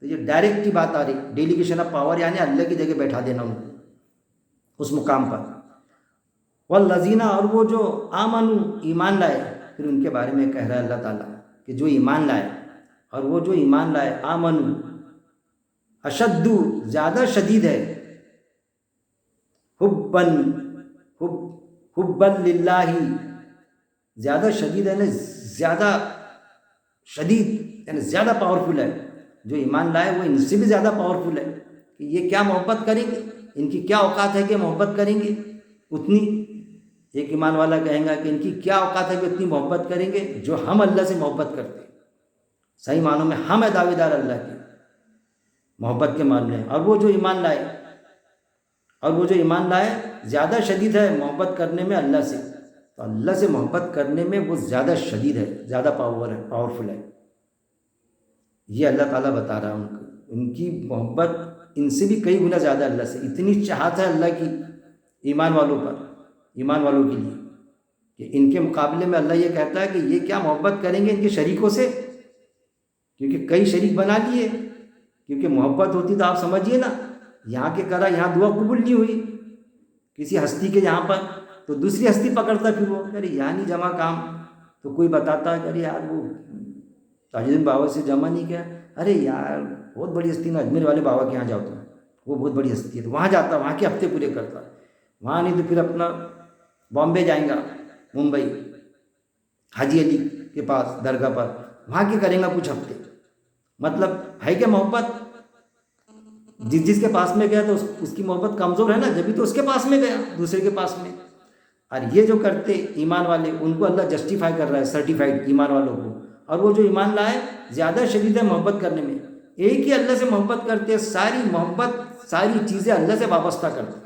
تو یہ ڈائریکٹ کی بات آ رہی، ڈیلیگیشن آف پاور، یعنی اللہ کی جگہ بیٹھا دینا ان کو اس مقام پر۔ والذین اور وہ جو آمنوا ایمان لائے، پھر ان کے بارے میں کہہ رہا ہے اللہ تعالیٰ کہ جو ایمان لائے، اور وہ جو ایمان لائے، آمنوا اشد زیادہ شدید ہے، حبا للہ زیادہ شدید ہے، یعنی زیادہ شدید یعنی زیادہ پاورفل ہے۔ جو ایمان لائے وہ ان سے بھی زیادہ پاورفل ہے، کہ یہ کیا محبت کریں گے، ان کی کیا اوقات ہے کہ محبت کریں گے اتنی۔ ایک ایمان والا کہیں گا کہ ان کی کیا اوقات ہے کہ اتنی محبت کریں گے جو ہم اللہ سے محبت کرتے ہیں، صحیح معنوں میں ہم ہیں دعوے دار اللہ کے محبت کے معاملے۔ اور وہ جو ایمان لائے زیادہ شدید ہے محبت کرنے میں اللہ سے، تو اللہ سے محبت کرنے میں وہ زیادہ شدید ہے، زیادہ پاورفل ہے۔ یہ اللہ تعالیٰ بتا رہا ہے ان کو، ان کی محبت ان سے بھی کئی گنا زیادہ اللہ سے، اتنی چاہت ہے اللہ کی ایمان والوں پر، ایمان والوں کے لیے، کہ ان کے مقابلے میں اللہ یہ کہتا ہے کہ یہ کیا محبت کریں گے ان کے شریکوں سے، کیونکہ کئی شریک بنا لیے، کیونکہ محبت ہوتی تو آپ سمجھیے نا، یہاں کے کرا یہاں دعا قبول نہیں ہوئی کسی ہستی کے یہاں پر، تو دوسری ہستی پکڑتا پھر وہ، ارے یہاں نہیں جمع کام، تو کوئی بتاتا ہے کہ ارے یار وہ تاج الدین بابا سے جمع نہیں کیا، ارے یار بہت بڑی ہستی نا، اجمیر والے بابا کے یہاں جاؤ تم، وہ بہت بڑی ہستی ہے، تو وہاں جاتا، وہاں کے ہفتے پورے کرتا، وہاں نہیں تو پھر اپنا بامبے جائیں گا، ممبئی حاجی علی کے پاس درگاہ پر، وہاں کے کریں گا کچھ ہفتے۔ مطلب ہے کہ محبت جس کے پاس میں گیا تو اس کی محبت کمزور ہے نا، جبھی تو اس کے پاس میں گیا، دوسرے کے پاس میں۔ اور یہ جو کرتے ایمان والے، ان کو اللہ جسٹیفائی کر رہا ہے، سرٹیفائڈ ایمان والوں کو۔ اور وہ جو ایمان لائے زیادہ شدید ہے محبت کرنے میں، ایک ہی اللہ سے محبت کرتے ہیں، ساری محبت ساری چیزیں اللہ سے وابستہ کرتے ہیں۔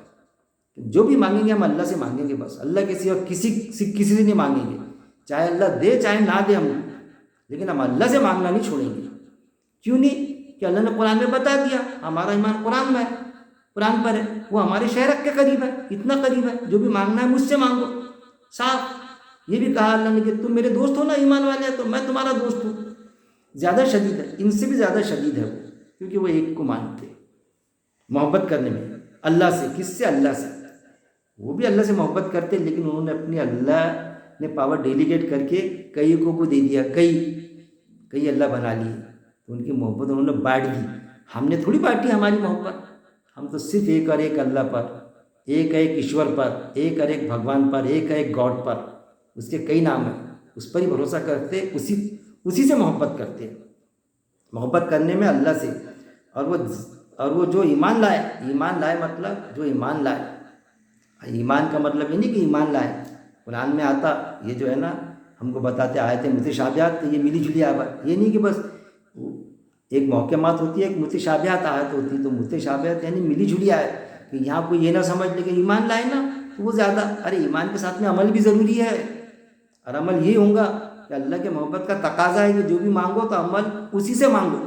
جو بھی مانگیں گے ہم اللہ سے مانگیں گے، بس اللہ کے سوا کسی سے نہیں مانگیں گے، چاہے اللہ دے چاہے نہ دے ہم، لیکن ہم اللہ سے مانگنا نہیں چھوڑیں گے۔ کیوں نہیں؟ کہ اللہ نے قرآن میں بتا دیا، ہمارا ایمان قرآن میں ہے، قرآن پر ہے، وہ ہمارے شہرک کے قریب ہے، اتنا قریب ہے، جو بھی مانگنا ہے مجھ سے مانگو، صاف۔ یہ بھی کہا اللہ نے کہ تم میرے دوست ہو نا، ایمان والے ہیں، تو میں تمہارا دوست ہوں۔ زیادہ شدید ہے، ان سے بھی زیادہ شدید ہے وہ، کیونکہ وہ ایک کو مانتے محبت کرنے میں اللہ سے۔ کس سے؟ اللہ سے۔ وہ بھی اللہ سے محبت کرتے، لیکن انہوں نے اپنی اللہ نے پاور ڈیلیگیٹ کر کے کئی کو دے دیا، کئی اللہ بنا لیے، تو ان کی محبت انہوں نے بانٹ دی۔ ہم نے تھوڑی بانٹی ہماری محبت، ہم تو صرف ایک اور ایک اللہ پر، ایک ایشور پر، ایک اور ایک بھگوان پر، ایک ایک گاڈ پر، اس کے کئی نام ہیں، اس پر ہی بھروسہ کرتے، اسی سے محبت کرتے، محبت کرنے میں اللہ سے۔ اور وہ جو ایمان لائے مطلب جو ایمان لائے، ایمان کا مطلب یہ نہیں کہ ایمان لائے، قرآن میں آتا یہ جو ہے نا ہم کو بتاتے آیتیں متشابہات، تو یہ ملی جلی آیت، یہ نہیں کہ بس ایک محکمات ہوتی ہے، ایک متشابہات آیت ہوتی ہے، تو متشابہات یعنی ملی جلی آیت، کہ یہاں کوئی یہ نہ سمجھ لے کہ ایمان لائے نا تو وہ زیادہ، ارے ایمان کے ساتھ میں عمل بھی ضروری ہے، اور عمل یہ ہوگا کہ اللہ کے محبت کا تقاضا ہے کہ جو بھی مانگو تو عمل اسی سے مانگو،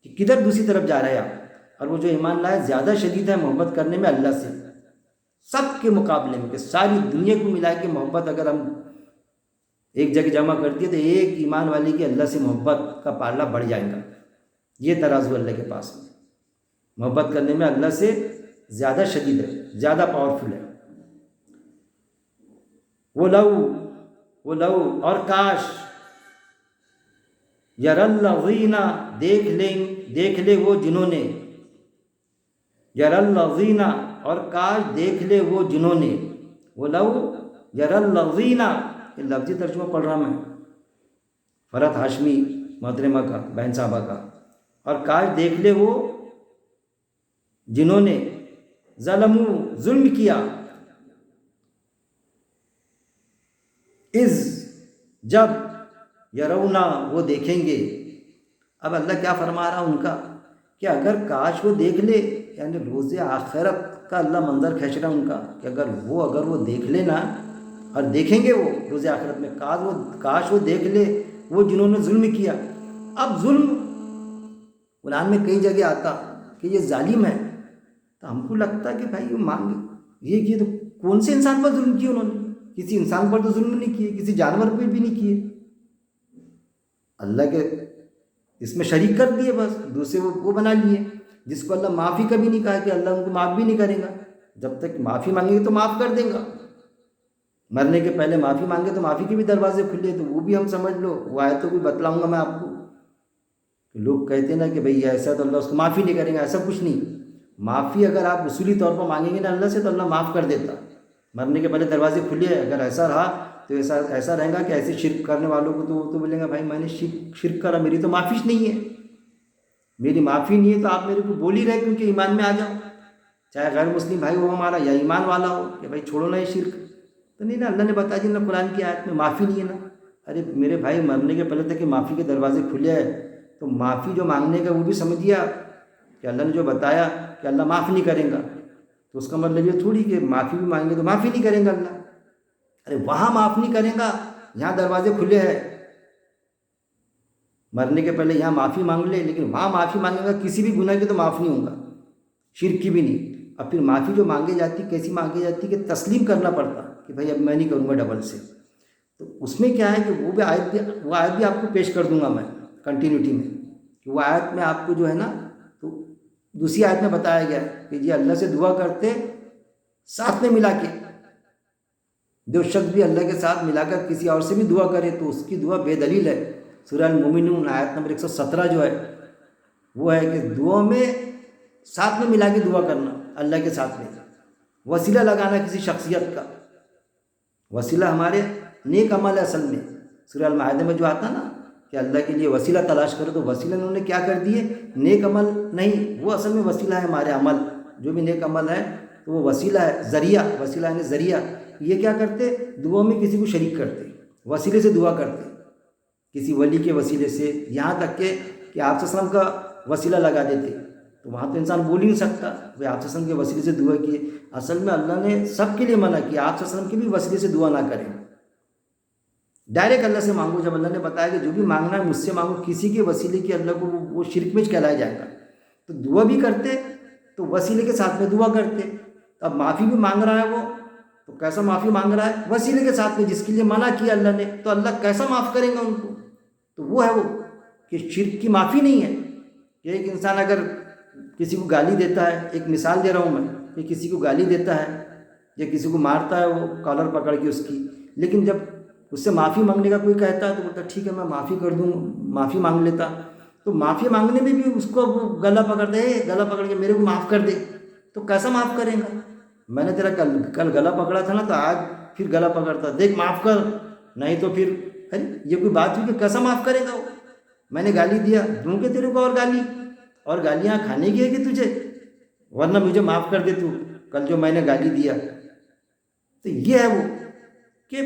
کہ کدھر دوسری طرف جا رہے ہیں آپ۔ اور وہ جو ایمان لائے زیادہ شدید ہے محبت کرنے میں اللہ سے، سب کے مقابلے میں، کہ ساری دنیا کو ملا کے محبت اگر ہم ایک جگہ جمع کرتی ہے تو ایک ایمان والی کی اللہ سے محبت کا پالہ بڑھ جائے گا۔ یہ ترازو اللہ کے پاس ہے، محبت کرنے میں اللہ سے زیادہ شدید ہے، زیادہ پاورفل ہے۔ وہ لو اور کاش، یر الذین دیکھ لے وہ جنہوں نے، یر الذین اور کاش دیکھ لے وہ جنہوں نے، وہ لو یر الذین، یہ لفظی ترجمہ پڑھ رہا میں، فرحت ہاشمی محترمہ کا، بہن صاحبہ کا، اور کاش دیکھ لے وہ جنہوں نے ظلم کیا، جب یرونا وہ دیکھیں گے۔ اب اللہ کیا فرما رہا ان کا، کہ اگر کاش وہ دیکھ لے، یعنی روز آخرت کا اللہ منظر کھینچ رہا ان کا، کہ اگر وہ دیکھ لے نا، اور دیکھیں گے وہ روز آخرت میں، کاش وہ دیکھ لے وہ جنہوں نے ظلم کیا۔ اب ظلم قرآن میں کئی جگہ آتا کہ یہ ظالم ہے، تو ہم کو لگتا کہ بھائی وہ یہ کیے تو کون سے انسان پر ظلم کیے انہوں نے؟ کسی انسان پر تو ظلم نہیں کیے، کسی جانور پر بھی نہیں کیے، اللہ کے اس میں شریک کر دیے، بس دوسرے وہ بنا لیے، جس کو اللہ معافی کا بھی نہیں کہا کہ اللہ ان کو معاف بھی نہیں کرے گا، جب تک معافی مانگیں گے تو معاف کر دے گا، مرنے کے پہلے معافی مانگے تو معافی کے بھی دروازے کھلے، تو وہ بھی ہم سمجھ لو، وہ آیتوں کو بتلاؤں گا میں آپ کو۔ لوگ کہتے ہیں نا کہ بھئی ایسا تو اللہ اس کو معافی نہیں کریں گا، ایسا کچھ نہیں، معافی اگر آپ اصولی طور پر مانگیں گے نا اللہ سے تو اللہ معاف کر دیتا، مرنے کے پہلے دروازے کھلے ہیں۔ اگر ایسا رہا تو ایسا رہے گا کہ ایسے شرک کرنے والوں کو تو وہ تو بولیں گا بھائی میں نے شرک کرا، میری تو معافی نہیں ہے، میری معافی نہیں ہے، تو آپ میرے کو بول ہی رہے کیونکہ ایمان میں آ جاؤ، چاہے غیر مسلم بھائی ہو ہمارا یا ایمان والا ہو، کہ بھائی چھوڑو نا یہ شرک، تو نہیں نا، اللہ نے بتا دیا نا قرآن کی آیت میں معافی نہیں ہے نا۔ ارے میرے بھائی مرنے کے پہلے تک کہ معافی کے دروازے کھلے ہیں، تو معافی جو مانگنے کا وہ بھی سمجھیا کہ اللہ نے جو بتایا کہ اللہ معاف نہیں کرے گا، تو اس کا مطلب یہ تھوڑی کہ معافی بھی مانگیں گے تو معافی نہیں کریں گا اللہ۔ ارے وہاں معاف نہیں کرے گا، یہاں دروازے کھلے ہیں، مرنے کے پہلے یہاں معافی مانگ لے، لیکن وہاں معافی مانگے گا کسی بھی گناہ کی تو معاف نہیں ہوگا، شرک کی بھی نہیں۔ اب پھر معافی جو مانگی جاتی کیسی مانگی جاتی کہ تسلیم کرنا پڑتا کہ بھائی اب میں نہیں کروں گا ڈبل سے، تو اس میں کیا ہے کہ وہ آیت بھی آپ کو پیش کر دوں گا میں کنٹینیوٹی میں، کہ وہ آیت میں آپ کو جو ہے نا، تو دوسری آیت میں بتایا گیا کہ یہ اللہ سے دعا کرتے ساتھ میں ملا کے، جو شخص بھی اللہ کے ساتھ ملا کر کسی اور سے بھی دعا کرے تو اس کی دعا بے دلیل ہے۔ سورہ المومنون آیت نمبر 117 جو ہے وہ ہے کہ دعا میں ساتھ میں ملا کے دعا کرنا، اللہ کے ساتھ میں وسیلہ لگانا کسی شخصیت کا، وسیلہ ہمارے نیک عمل ہے اصل میں۔ سورہ المائدہ میں جو آتا نا کہ اللہ کے لیے وسیلہ تلاش کرو، تو وسیلہ انہوں نے کیا کر دیے، نیک عمل نہیں، وہ اصل میں وسیلہ ہے ہمارے عمل، جو بھی نیک عمل ہے تو وہ وسیلہ ہے، ذریعہ، وسیلہ یعنی ذریعہ۔ یہ کیا کرتے، دعا میں کسی کو شریک کرتے، وسیلے سے دعا کرتے، کسی ولی کے وسیلے سے، یہاں تک کہ کہ آپ صلی اللہ علیہ وسلم کا وسیلہ لگا دیتے، تو وہاں تو انسان بول ہی نہیں سکتا بھائی آپ صلی اللہ علیہ وسلم کے وسیلے سے دعا کیے۔ اصل میں اللہ نے سب کے لیے منع کیا، آپ صلی اللہ علیہ وسلم کے بھی وسیلے سے دعا نہ کریں، ڈائریکٹ اللہ سے مانگو۔ جب اللہ نے بتایا کہ جو بھی مانگنا ہے مجھ سے مانگو، کسی کے وسیلے کی اللہ کو وہ شرک میں کہلایا جائے گا، تو دعا بھی کرتے تو وسیلے کے ساتھ میں دعا کرتے۔ اب معافی بھی مانگ رہا ہے وہ، تو کیسا معافی مانگ رہا ہے؟ وسیلے کے ساتھ میں، جس کے لیے منع کیا اللہ نے، تو اللہ کیسا معاف کریں گا ان کو؟ تو وہ ہے وہ کہ شرک کی معافی نہیں ہے کہ ایک انسان اگر کسی کو گالی دیتا ہے، ایک مثال دے رہا ہوں میں، کہ کسی کو گالی دیتا ہے یا کسی کو مارتا ہے وہ کالر پکڑ کے اس کی، لیکن جب اس سے معافی مانگنے کا کوئی کہتا ہے تو بولتا ٹھیک ہے میں معافی کر دوں، معافی مانگ لیتا۔ تو معافی مانگنے میں بھی اس کو وہ گلا پکڑ دے، گلا پکڑ کے میرے کو معاف کر دے، تو کیسا معاف کرے گا؟ میں نے تیرا کل گلا پکڑا تھا نا، تو آج پھر گلا پکڑتا، دیکھ معاف کر، نہیں تو پھر ارے یہ کوئی بات ہوئی کہ کیسا معاف کرے گا وہ؟ میں نے گالی دیا، دوں کہ تیرے کو اور گالی، اور گالیاں کھانے کی ہے کہ تجھے؟ ورنہ مجھے معاف کر دے تو، کل جو میں نے گالی دیا۔ تو یہ ہے وہ کہ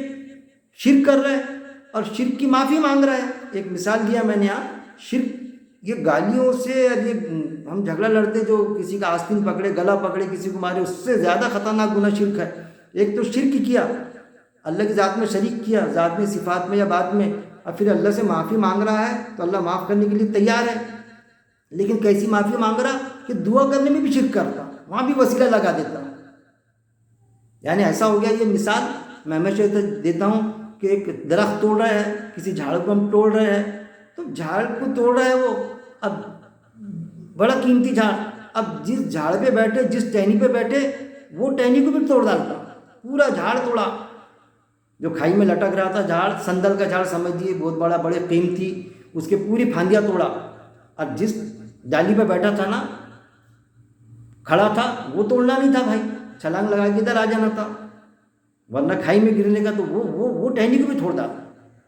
شرک کر رہا ہے اور شرک کی معافی مانگ رہا ہے۔ ایک مثال دیا میں نے یہاں، شرک یہ گالیوں سے، یہ ہم جھگڑا لڑتے جو کسی کا آستین پکڑے، گلا پکڑے، کسی کو مارے، اس سے زیادہ خطرناک گناہ شرک ہے۔ ایک تو شرک کیا، اللہ کی ذات میں شریک کیا، ذات میں، صفات میں یا بات میں، اور پھر اللہ سے معافی مانگ رہا ہے تو اللہ معاف کرنے کے لیے تیار ہے، لیکن کیسی معافی مانگ رہا کہ دعا کرنے میں بھی شرک کرتا، وہاں بھی وسیلہ لگا دیتا۔ یعنی ایسا ہو گیا، یہ مثال میں ہمیشہ دیتا ہوں کہ ایک درخت توڑ رہا ہے، کسی جھاڑ کو ہم توڑ رہے ہیں، تو جھاڑ کو توڑ رہا ہے وہ، اب بڑا قیمتی جھاڑ، اب جس جھاڑ پہ بیٹھے، جس ٹہنی پہ بیٹھے، وہ ٹہنی کو بھی توڑ ڈالتا، پورا جھاڑ توڑا۔ جو کھائی میں لٹک رہا تھا جھاڑ، سندل کا جھاڑ سمجھیے، بہت بڑا، بڑے قیمتی، اس کے پوری پھاندیاں توڑا، اور جس ڈالی پہ بیٹھا تھا نا، کھڑا تھا، وہ توڑنا نہیں تھا بھائی، چھلانگ لگا کے ادھر آ جانا تھا، ورنہ کھائی میں گرنے کا، تو وہ ٹہنی کو بھی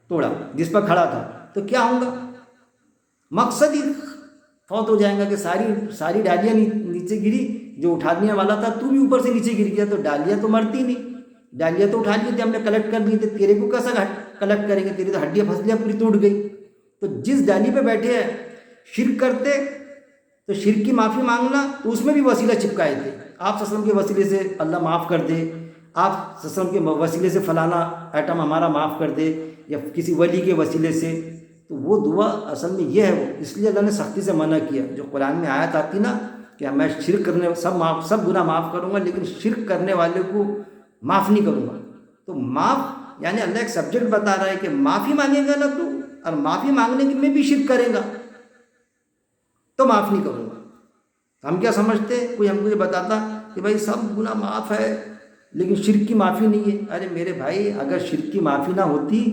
توڑا جس پر کھڑا تھا، تو کیا ہوگا؟ مقصد ہی فوت ہو جائے گا کہ ساری ڈالیاں نیچے گری، جو اٹھانے والا تھا تو بھی اوپر سے نیچے گر گیا، تو ڈالیاں تو مرتی نہیں، ڈالیاں تو اٹھا لیے تھے ہم نے، کلیکٹ کر دیے تھے، تیرے کو کیسا کلیکٹ کریں گے؟ تیری تو ہڈیاں پھسلیاں پوری ٹوٹ گئی۔ تو جس ڈالی پہ بیٹھے ہیں شرک کرتے، تو شرک کی معافی مانگنا، تو اس میں بھی وسیلہ چپکائے تھے، آپ صلی اللہ علیہ وسلم کے وسیلے سے اللہ معاف کر دے، آپ صلی اللہ علیہ وسلم کے وسیلے سے فلانا آئٹم ہمارا معاف کر دے، یا کسی ولی کے وسیلے سے، تو وہ دعا اصل میں یہ ہے وہ، اس لیے اللہ نے سختی سے منع کیا۔ جو قرآن میں آیت آتی نا کہ میں شرک کرنے سب گناہ معاف کروں گا، لیکن شرک کرنے والے کو معاف نہیں کروں گا، تو معاف یعنی اللہ ایک سبجیکٹ بتا رہا ہے کہ معافی مانگے گا نا تو، اور معافی مانگنے میں بھی شرک کرے گا تو معاف نہیں کروں گا۔ ہم کیا سمجھتے، کوئی ہم کو یہ بتاتا کہ بھائی سب گناہ معاف ہے لیکن شرک کی معافی نہیں ہے، ارے میرے بھائی اگر شرک کی معافی نہ ہوتی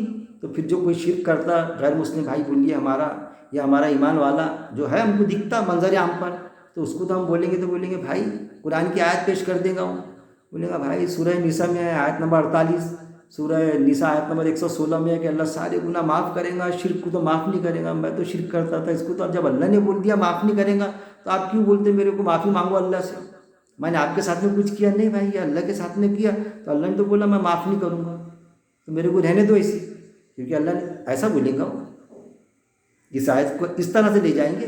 تو پھر جو کوئی شرک کرتا، غیر مسلم بھائی بولیے ہمارا، یا ہمارا ایمان والا جو ہے ہم کو دکھتا منظر عام پر، تو اس کو تو ہم بولیں گے، تو بولیں گے بھائی قرآن کی آیت پیش کر دے گا، وہ بولے گا بھائی سورہ نساء میں ہے آیت نمبر 48، سورہ نساء آیت نمبر 116 میں ہے کہ اللہ سارے گناہ معاف کرے گا، شرک کو تو معاف نہیں کرے گا، میں تو شرک کرتا تھا، اس کو تو جب اللہ نے بول دیا معاف نہیں کرے گا، تو آپ کیوں بولتے میرے کو معافی مانگو اللہ سے؟ میں نے آپ کے ساتھ میں کچھ کیا نہیں بھائی، یہ اللہ کے ساتھ میں کیا، تو اللہ نے تو بولا میں معاف نہیں کروں گا، تو میرے کو رہنے دو ایسی، کیونکہ اللہ نے ایسا بولے گا، اس آیت کو اس طرح سے لے جائیں گے،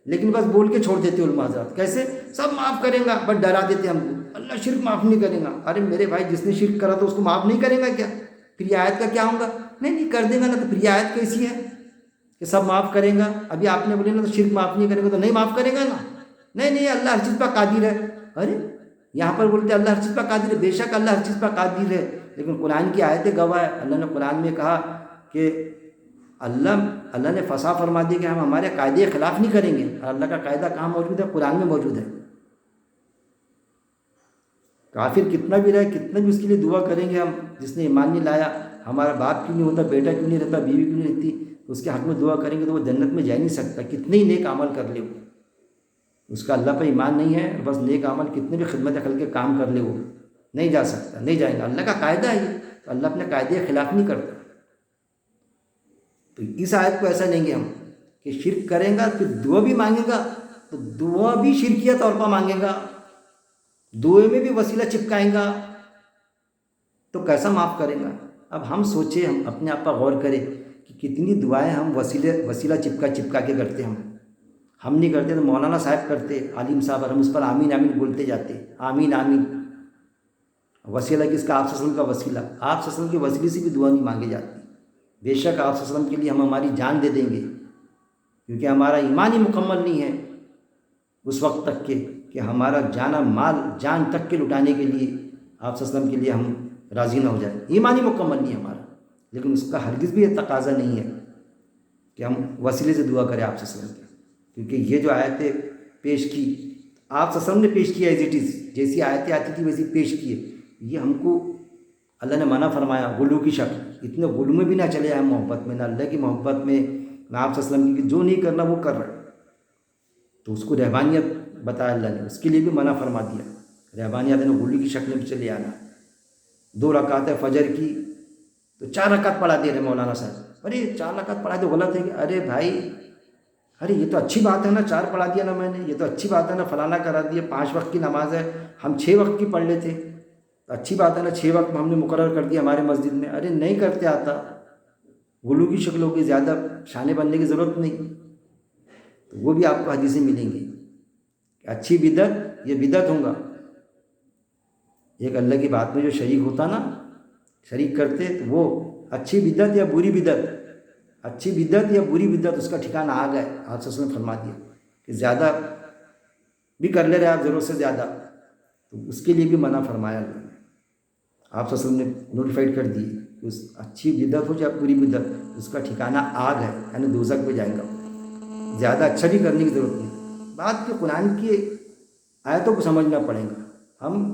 لیکن بس بول کے چھوڑ دیتے علماء حضرات، کیسے سب معاف کریں گا، بس ڈرا دیتے ہم کو، اللہ شرک معاف نہیں کرے گا۔ ارے میرے بھائی جس نے شرک کرا تو اس کو معاف نہیں کرے گا کیا؟ پھر یہ آیت کا کیا ہوگا؟ نہیں کر دے گا نا، تو پھر یہ آیت کیسی ہے کہ سب معاف کرے گا؟ ابھی آپ نے بولے نا تو شرک معاف نہیں کرے گا، تو نہیں معاف کرے گا نا؟ نہیں اللہ ہر چیز پر قادر ہے۔ ارے یہاں پر بولتے اللہ ہر چیز پر قادر ہے، بے شک اللہ ہر چیز پر قادر ہے، لیکن قرآن کی آیتیں گواہ ہے، اللہ نے قرآن میں کہا کہ اللہ نے فصاح فرما دیا کہ ہم ہمارے قاعدے کے خلاف نہیں کریں گے، اور اللہ کا قاعدہ کہاں موجود ہے؟ قرآن میں موجود ہے۔ کافر کتنا بھی رہے، کتنا بھی اس کے لیے دعا کریں گے ہم، جس نے ایمان نہیں لایا، ہمارا باپ کیوں نہیں ہوتا، بیٹا کیوں نہیں رہتا، بیوی کیوں نہیں رہتی، اس کے حق میں دعا کریں گے تو وہ جنت میں جا نہیں سکتا، کتنے ہی نیک عمل کر لے وہ، اس کا اللہ پہ ایمان نہیں ہے، بس نیک عمل کتنے بھی خدمت خلق کے کام کر لے وہ نہیں جا سکتا، نہیں جائے گا، اللہ کا قاعدہ ہے یہ، تو اللہ اپنے قاعدے کے خلاف نہیں کرتا۔ تو اس آیت کو ایسا لیں گے ہم کہ شرک کریں گا پھر دعا بھی مانگے گا، تو دعا بھی شرکیہ طور پر مانگے گا، دعا میں بھی وسیلہ چپکائیں گا، تو کیسا معاف کرے گا؟ اب ہم سوچیں، ہم اپنے آپ پر غور کریں کہ کتنی دعائیں ہم وسیلہ چپکا کے کرتے ہیں ہم، ہم نہیں کرتے تو مولانا صاحب کرتے، عالم صاحب، اور ہم اس پر آمین آمین بولتے جاتے، آمین آمین۔ وسیلہ کس کا؟ آپ صلی اللہ علیہ وسلم کا وسیلہ، آپ صلی اللہ علیہ وسلم کے وسیلے سے بھی دعا نہیں مانگی جاتی۔ بے شک آپ صلی اللہ علیہ وسلم کے لیے ہم ہماری جان دے دیں گے، کیونکہ ہمارا ایمان ہی مکمل نہیں ہے اس وقت تک کہ ہمارا جانا مال جان تک کے لٹانے کے لیے آپ صلی اللہ علیہ وسلم کے لیے ہم راضی نہ ہو جائیں۔ ایمان ہی مکمل نہیں ہے ہمارا، لیکن اس کا ہرگز بھی یہ تقاضا نہیں ہے کہ ہم وسیلے سے دعا کریں آپ صلی اللہ علیہ وسلم کی، کیونکہ یہ جو آیتیں پیش کی آپ صلی اللہ علیہ وسلم نے پیش کیا ایز اٹ از، جیسی آیتیں آتی تھی ویسی پیش کیے۔ یہ ہم کو اللہ نے منع فرمایا غلو کی شکل، اتنے غلو میں بھی نہ چلے آئے محبت میں، نہ اللہ کی محبت میں، نہ آپ صلی اللہ علیہ وسلم کی، جو نہیں کرنا وہ کر رہے، تو اس کو رہبانیت بتایا اللہ نے، اس کے لیے بھی منع فرما دیا۔ رہبانیت نے غلو کی شکل میں چلے آنا۔ 2 رکعت فجر کی تو 4 رکعت پڑھا دے رہے مولانا صاحب، ارے 4 رکعت پڑھا دے غلط ہے کہ ارے بھائی، ارے یہ تو اچھی بات ہے نا، 4 پڑھا دیا نا میں نے، یہ تو اچھی بات ہے نا، فلانا کرا دیا، 5 وقت کی نماز ہے، ہم 6 وقت کی پڑھ لیتے، تو اچھی بات ہے نا، 6 وقت ہم نے مقرر کر دیا ہمارے مسجد میں، ارے نہیں کرتے آتا، غلو کی شکلوں کی زیادہ شانے بننے کی ضرورت نہیں، تو وہ بھی آپ کو حدیثیں ملیں گی کہ اچھی بدعت، یہ بدعت ہوگا، ایک اللہ کی بات میں جو شریک ہوتا نا، شریک کرتے، تو وہ اچھی بدعت یا بری بدعت، اچھی بدعت یا بری بدعت اس کا ٹھکانہ آ گئے۔ آپ صلی اللہ علیہ وسلم نے فرما دیا کہ زیادہ بھی کر لے رہے آپ ضرورت سے زیادہ، تو اس کے لیے بھی منع فرمایا اللہ نے۔ آپ صلی اللہ علیہ وسلم نے نوٹیفائڈ کر دی کہ اس اچھی بدعت ہو یا بری بدعت، اس کا ٹھکانہ آگ ہے، یعنی دوزخ میں جائیں گا، زیادہ اچھا بھی کرنے کی ضرورت نہیں۔ بات کہ قرآن کی آیتوں کو سمجھنا پڑے گا۔ ہم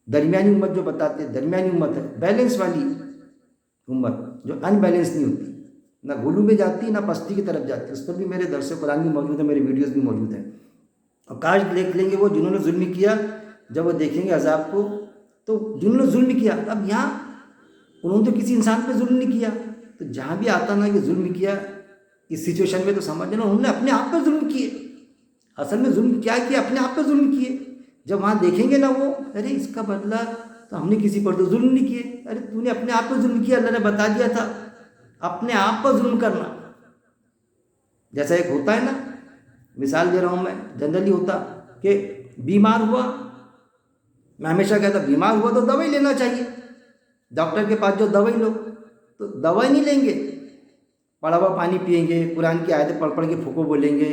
درمیانی امت جو بتاتے ہیں، درمیانی امت ہے، بیلنس والی امت جو ان بیلنس نہیں ہوتی، نہ غلو میں جاتی نہ پستی کی طرف جاتی، اس پر بھی میرے درس قرآن بھی موجود ہے، میرے ویڈیوز بھی موجود ہیں، اور کاش دیکھ لیں گے وہ جنہوں نے ظلم کیا، جب وہ دیکھیں گے عذاب کو، تو جنہوں نے ظلم کیا، اب یہاں انہوں نے تو کسی انسان پہ ظلم نہیں کیا، تو جہاں بھی آتا نا کہ ظلم کیا اس سچویشن میں، تو سمجھنا انہوں نے اپنے آپ پہ ظلم کیے، اصل میں ظلم کیا کیا، اپنے آپ پہ ظلم کیے۔ جب وہاں دیکھیں گے نا وہ، ارے اس کا بدلہ تو ہم نے کسی پر تو ظلم نہیں کیے، ارے تو نے اپنے آپ پہ ظلم کیا، اللہ نے بتا دیا تھا اپنے آپ پر ظلم کرنا۔ جیسا ایک ہوتا ہے نا، مثال دے رہا ہوں میں، جنرلی ہوتا کہ بیمار ہوا، میں ہمیشہ کہتا بیمار ہوا تو دوائی لینا چاہیے، ڈاکٹر کے پاس جو دوائی لو، تو دوائی نہیں لیں گے، پڑا ہوا پانی پئیں گے، قرآن کی آیتیں پڑھ پڑھ کے پھوکو بولیں گے،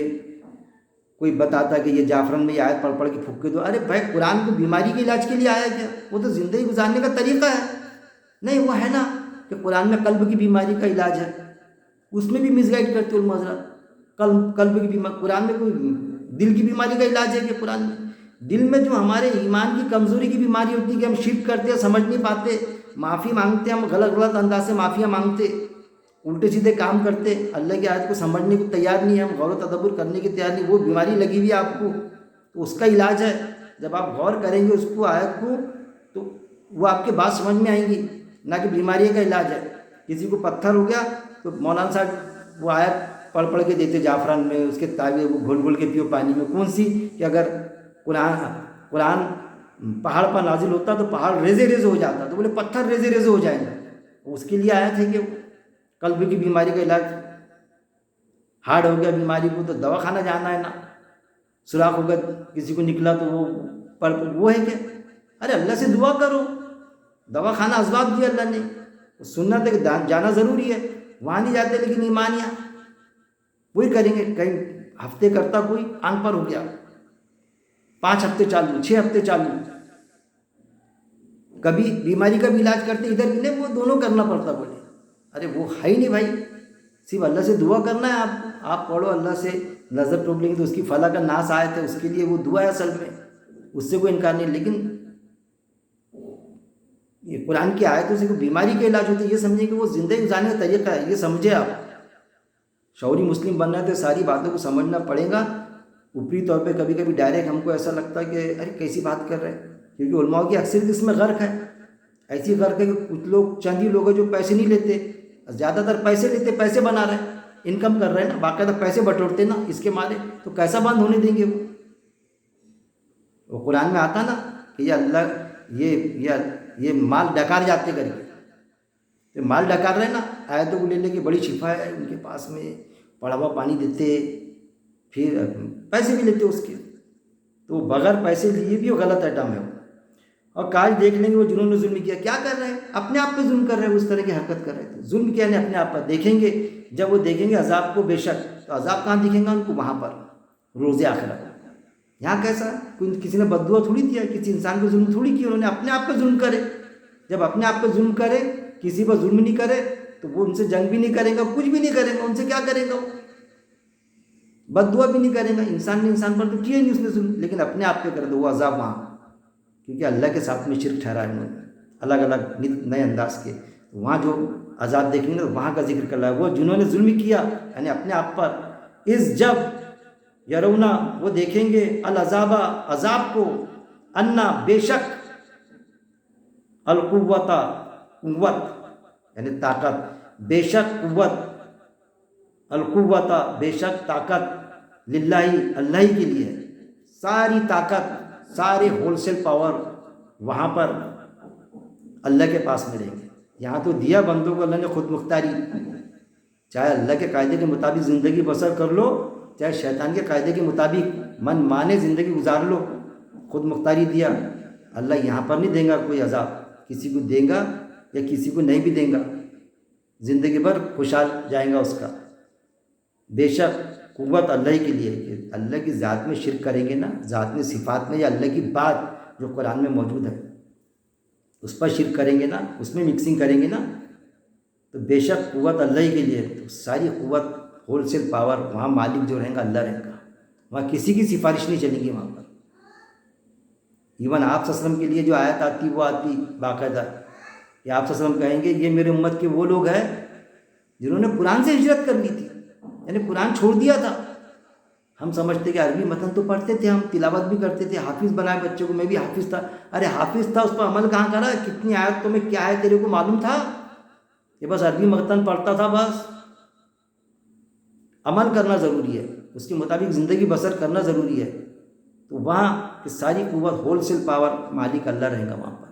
کوئی بتاتا کہ یہ جعفران میں یہ آیت پڑھ پڑھ کے پھوک کے دو، ارے بھائی قرآن کو بیماری کے علاج کے لیے آیا کیا؟ وہ تو زندگی گزارنے کا طریقہ ہے، نہیں وہ ہے نا کہ قرآن میں قلب کی بیماری کا علاج ہے، اس میں بھی مس گائڈ کرتے علماء حضرات، قلب کی بیماری، قرآن میں کوئی دل کی بیماری کا علاج ہے کہ قرآن میں دل میں جو ہمارے ایمان کی کمزوری کی بیماری ہوتی ہے کہ ہم شرک کرتے ہیں، سمجھ نہیں پاتے، معافی مانگتے، ہم غلط انداز سے معافیاں مانگتے، الٹے سیدھے کام کرتے، اللہ کی آیت کو سمجھنے کو تیار نہیں ہے، ہم غور و تدبر کرنے کی تیار نہیں، وہ بیماری لگی ہوئی ہے آپ کو، تو اس کا علاج ہے، جب آپ غور کریں گے اس کو آیت کو تو وہ آپ کے بات سمجھ میں آئیں گی، نہ کہ بیماری کا علاج ہے۔ کسی کو پتھر ہو گیا تو مولانا صاحب وہ آیت پڑھ پڑھ کے دیتے جعفران میں، اس کے تعبیر وہ گھول گھول کے پیو پانی میں، کون سی کہ اگر قرآن پہاڑ پر نازل ہوتا تو پہاڑ ریزے ریزے ہو جاتا، تو بولے پتھر ریزے ریزے ہو جائیں گا، اس کے لیے آیت ہے کہ قلب کی بیماری کا علاج، ہارڈ ہو گیا بیماری کو تو دواخانہ جانا ہے نا، سوراخ ہو گیا کسی کو نکلا تو وہ ہے کہ ارے اللہ سے دعا کرو، دواخانہ اسباب دیا اللہ نے، سنت ہے کہ جانا ضروری ہے، وہاں نہیں جاتے لیکن ایمانیاں وہی کریں گے، کہیں ہفتے کرتا کوئی آنکھ پر ہو گیا 5 ہفتے چالو، 6 ہفتے چالو، کبھی بیماری کا بھی علاج کرتے ادھر بھی نہیں، وہ دونوں کرنا پڑتا، بولے ارے وہ ہے ہی نہیں بھائی، صرف اللہ سے دعا کرنا ہے آپ پڑھو اللہ سے، نظر ٹوٹ لیں گے تو اس کی فلاح کا ناس آیت ہے، اس کے لیے وہ دعا ہے اصل میں، اس سے کوئی انکار نہیں، لیکن یہ قرآن کی آیتوں سے کوئی بیماری کا علاج ہوتا ہے، یہ سمجھیں کہ وہ زندگی گزارنے کا طریقہ ہے، یہ سمجھے آپ، شعوری مسلم بننا ہے تو ساری باتوں کو سمجھنا پڑے گا۔ اوپری طور پہ کبھی کبھی ڈائریکٹ ہم کو ایسا لگتا ہے کہ ارے کیسی بات کر رہے ہیں، کیونکہ علماء کی اکثریت اس میں غرق ہے، ایسی غرق ہے کہ کچھ لوگ چند ہی لوگ ہیں جو پیسے نہیں لیتے، زیادہ تر پیسے لیتے، پیسے بنا رہے ہیں، انکم کر رہے ہیں نا، باقاعدہ پیسے بٹورتے نا اس کے مارے، تو کیسا بند ہونے دیں گے وہ قرآن میں آتا نا کہ یہ اللہ یہ مال ڈکار جاتے کر کے، مال ڈکار رہے نا، آیتوں کو لے لے کے بڑی شفا ہے ان کے پاس میں، پڑا ہوا پانی دیتے، پھر پیسے بھی لیتے اس کے، تو بغیر پیسے لیے بھی وہ غلط آئٹم ہے وہ۔ اور کاش دیکھ لیں گے وہ جنہوں نے ظلم کیا کیا کر رہے ہیں، اپنے آپ پہ ظلم کر رہے ہیں، اس طرح کی حرکت کر رہے تھے۔ ظلم کیا نہیں، اپنے آپ پر دیکھیں گے، جب وہ دیکھیں گے عذاب کو، بے شک تو عذاب کہاں دکھیں گا ان کو، وہاں پر روز آخرت۔ یہاں کیسا کوئی کسی نے بد دعا تھوڑی دیا، کسی انسان کو ظلم تھوڑی کیا، انہوں نے اپنے آپ پہ ظلم کرے۔ جب اپنے آپ پہ ظلم کرے، کسی پر ظلم نہیں کرے، تو وہ ان سے جنگ بھی نہیں کرے گا، کچھ بھی نہیں کرے گا، ان سے کیا کرے گا، بد دعا بھی نہیں کرے گا۔ انسان نے انسان پر تو کیا ہی نہیں اس نے ظلم، لیکن اپنے آپ پہ کر دو وہ عذاب وہاں، کیونکہ اللہ کے ساتھ میں شرک ٹھہرا ہے انہوں نے الگ الگ نئے انداز کے۔ وہاں جو عذاب دیکھیں گے وہاں کا ذکر کر رہا ہے، وہ جنہوں نے ظلم کیا یعنی اپنے آپ پر، اس جب یرونا وہ دیکھیں گے العذاب عذاب کو، انا بے شک، القوت قوت یعنی طاقت، بے شک قوت، القوت بے شک طاقت، للہ اللہ کے لیے ہے، ساری طاقت سارے ہول سیل پاور وہاں پر اللہ کے پاس ملیں گے۔ یہاں تو دیا بندوں کو اللہ نے خود مختاری، چاہے اللہ کے قاعدے کے مطابق زندگی بسر کر لو، چاہے شیطان کے قاعدے کے مطابق من مانے زندگی گزار لو، خود مختاری دیا۔ اللہ یہاں پر نہیں دیں گا کوئی عذاب، کسی کو دیں گا یا کسی کو نہیں بھی دیں گا، زندگی بھر خوشحال جائیں گا اس کا۔ بے شک قوت اللہ کے لیے، کہ اللہ کی ذات میں شرک کریں گے نا، ذات میں صفات میں یا اللہ کی بات جو قرآن میں موجود ہے اس پر شرک کریں گے نا، اس میں مکسنگ کریں گے نا، تو بے شک قوت اللہ کے لیے، تو ساری قوت ہول سیل پاور وہاں مالک جو رہیں گا اللہ رہیں گا، وہاں کسی کی سفارش نہیں چلے گی وہاں پر۔ ایون آپ صلی اللہ علیہ وسلم کے لیے جو آیت آتی وہ آتی باقاعدہ کہ آپ صلی اللہ علیہ وسلم کہیں گے یہ میرے امت کے وہ لوگ ہیں جنہوں نے قرآن سے ہجرت کرنی تھی، یعنی قرآن چھوڑ دیا تھا۔ ہم سمجھتے کہ عربی متن تو پڑھتے تھے، ہم تلاوت بھی کرتے تھے، حافظ بنائے بچوں کو، میں بھی حافظ تھا۔ ارے حافظ تھا، اس پر عمل کہاں کرا؟ کتنی آیتوں میں کیا ہے تیرے کو معلوم تھا؟ یہ بس عربی متن پڑھتا تھا، بس عمل کرنا ضروری ہے، اس کے مطابق زندگی بسر کرنا ضروری ہے۔ تو وہاں کہ ساری قوت ہول سیل پاور مالک اللہ رہیں گا وہاں پر،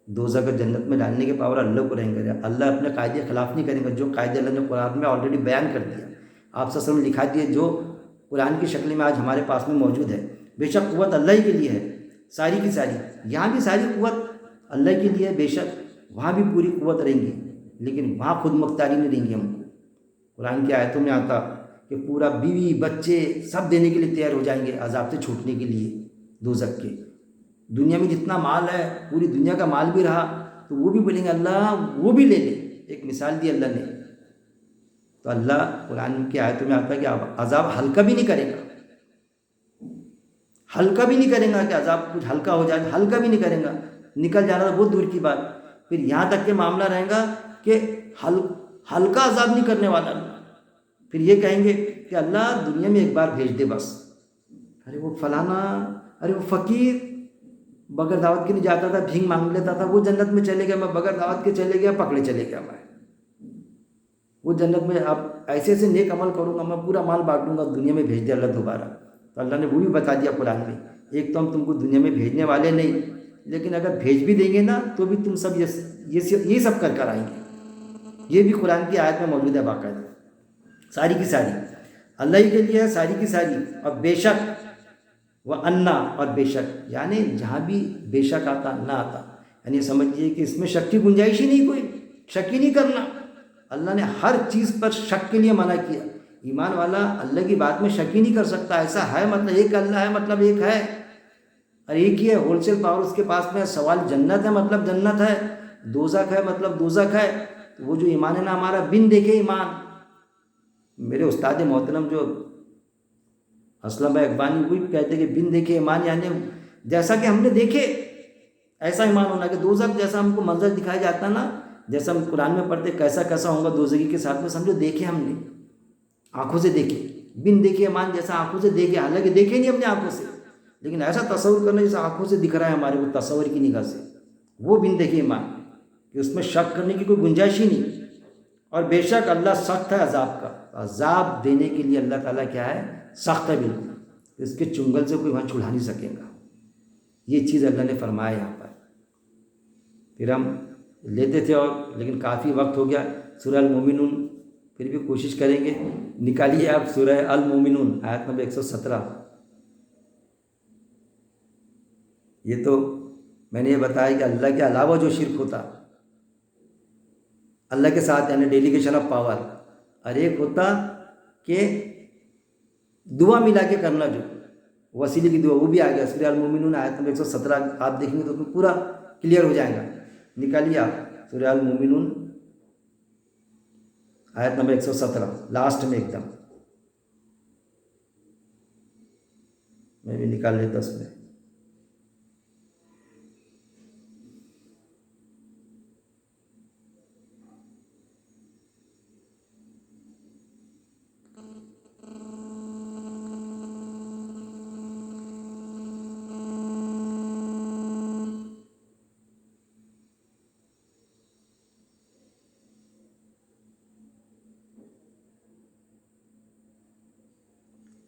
دوزخ جنت میں ڈالنے کے پاور اللہ کو رہیں گے۔ اللہ اپنے قاعدے کے خلاف نہیں کریں گا، جو قاعدے اللہ نے قرآن میں آلریڈی بیان کر دیا، آپ صلی اللہ علیہ وسلم نے لکھا دیا، جو قرآن کی شکل میں آج ہمارے پاس میں موجود ہے۔ بے شک قوت اللہ کے لیے ہے ساری کی ساری، یہاں بھی ساری قوت اللہ کے لیے ہے، بے شک وہاں بھی پوری قوت رہیں گی، لیکن وہاں خود مختاری نہیں دیں گی ہم کو۔ قرآن کی آیتوں میں آتا کہ پورا بیوی بچے سب دینے کے لیے تیار ہو جائیں گے عذاب سے چھوٹنے کے لیے دوزخ کے۔ دنیا میں جتنا مال ہے، پوری دنیا کا مال بھی رہا تو وہ بھی بولیں گے اللہ وہ بھی لے لے، ایک مثال دی اللہ نے۔ تو اللہ قرآن کی آیتوں میں آتا ہے کہ عذاب ہلکا بھی نہیں کرے گا، ہلکا بھی نہیں کرے گا کہ عذاب کچھ ہلکا ہو جائے، ہلکا بھی نہیں کرے گا، نکل جانا تو بہت دور کی بات۔ پھر یہاں تک کہ معاملہ رہے گا کہ ہلکا عذاب نہیں کرنے والا اللہ۔ پھر یہ کہیں گے کہ اللہ دنیا میں ایک بار بھیج دے بس۔ ارے وہ فلانا، ارے وہ فقیر بغیر دعوت کے نہیں جاتا تھا، بھینگ مانگ لیتا تھا، وہ جنت میں چلے گیا، میں بغیر دعوت کے چلے گیا، پکڑے چلے گیا میں وہ جنت میں۔ اب ایسے ایسے نیک عمل کروں گا، میں پورا مال بانٹوں گا، دنیا میں بھیج دے اللہ دوبارہ۔ تو اللہ نے وہ بھی بتا دیا قرآن میں، ایک تو ہم تم کو دنیا میں بھیجنے والے نہیں، لیکن اگر بھیج بھی دیں گے نا تو بھی تم سب یہ سب کر آئیں گے۔ یہ بھی قرآن کی آیت میں موجود ہے باقاعدہ، ساری کی ساری اللہ ہی کے لیے ہے، ساری کی ساری۔ اور بے شک وہ انا، اور بے شک یعنی جہاں بھی بے شک آتا نہ آتا، یعنی سمجھیے کہ اس میں شک کی گنجائش ہی نہیں، کوئی شک ہی نہیں کرنا۔ اللہ نے ہر چیز پر شک کے لیے منع کیا۔ ایمان والا اللہ کی بات میں شک ہی نہیں کر سکتا، ایسا ہے مطلب ایک اللہ ہے، مطلب ایک ہے اور ایک ہی ہے، ہول سیل پاور اس کے پاس میں ہے۔ سوال جنت ہے مطلب جنت ہے، دوزخ ہے مطلب دوزخ ہے۔ وہ جو ایمان ہے نا ہمارا بن دیکھے ایمان۔ میرے استاد محترم جو اسلم بھائی اقبانی وہی کہتے کہ بن دیکھے ایمان یعنی جیسا کہ ہم نے دیکھے ایسا ایمان ہونا، کہ دوزخ جیسا ہم کو منظر دکھایا جاتا نا، جیسا ہم قرآن میں پڑھتے کیسا کیسا ہوگا دوزخی کے ساتھ میں، سمجھو دیکھے ہم نے، آنکھوں سے دیکھے۔ بن دیکھے ایمان جیسا آنکھوں سے دیکھے، حالانکہ دیکھے نہیں اپنے آنکھوں سے، لیکن ایسا تصور کرنا جیسا آنکھوں سے دکھ رہا ہے ہمارے کو تصور کی نگاہ سے، وہ بن دیکھے ایمان، کہ اس میں شک کرنے کی کوئی گنجائش ہی نہیں۔ اور بے شک اللہ سخت ہے عذاب کا، عذاب دینے کے لیے اللہ تعالیٰ کیا ہے، سخت ہے بالکل، اس کے چنگل سے کوئی وہاں چھڑا نہیں سکے گا۔ یہ چیز اللہ نے فرمایا یہاں پر۔ پھر ہم لیتے تھے اور لیکن کافی وقت ہو گیا، سورہ المومنون پھر بھی کوشش کریں گے. نکالیے آپ سورہ المومنون آیت نمبر 117. یہ تو میں نے یہ بتایا کہ اللہ کے علاوہ جو شرک ہوتا اللہ کے ساتھ یعنی ڈیلیگیشن آف پاور، اور ایک ہوتا کہ دعا ملا کے کرنا، جو وسیلے کی دعا، وہ بھی آ گیا سورہ المومنون آیت نمبر 117. آپ دیکھیں گے تو اس میں پورا کلیئر ہو جائے گا. نکالیے آپ سورہ المومنون آیت نمبر 117 لاسٹ میں ایک دم. میں بھی نکال لیتا اس میں.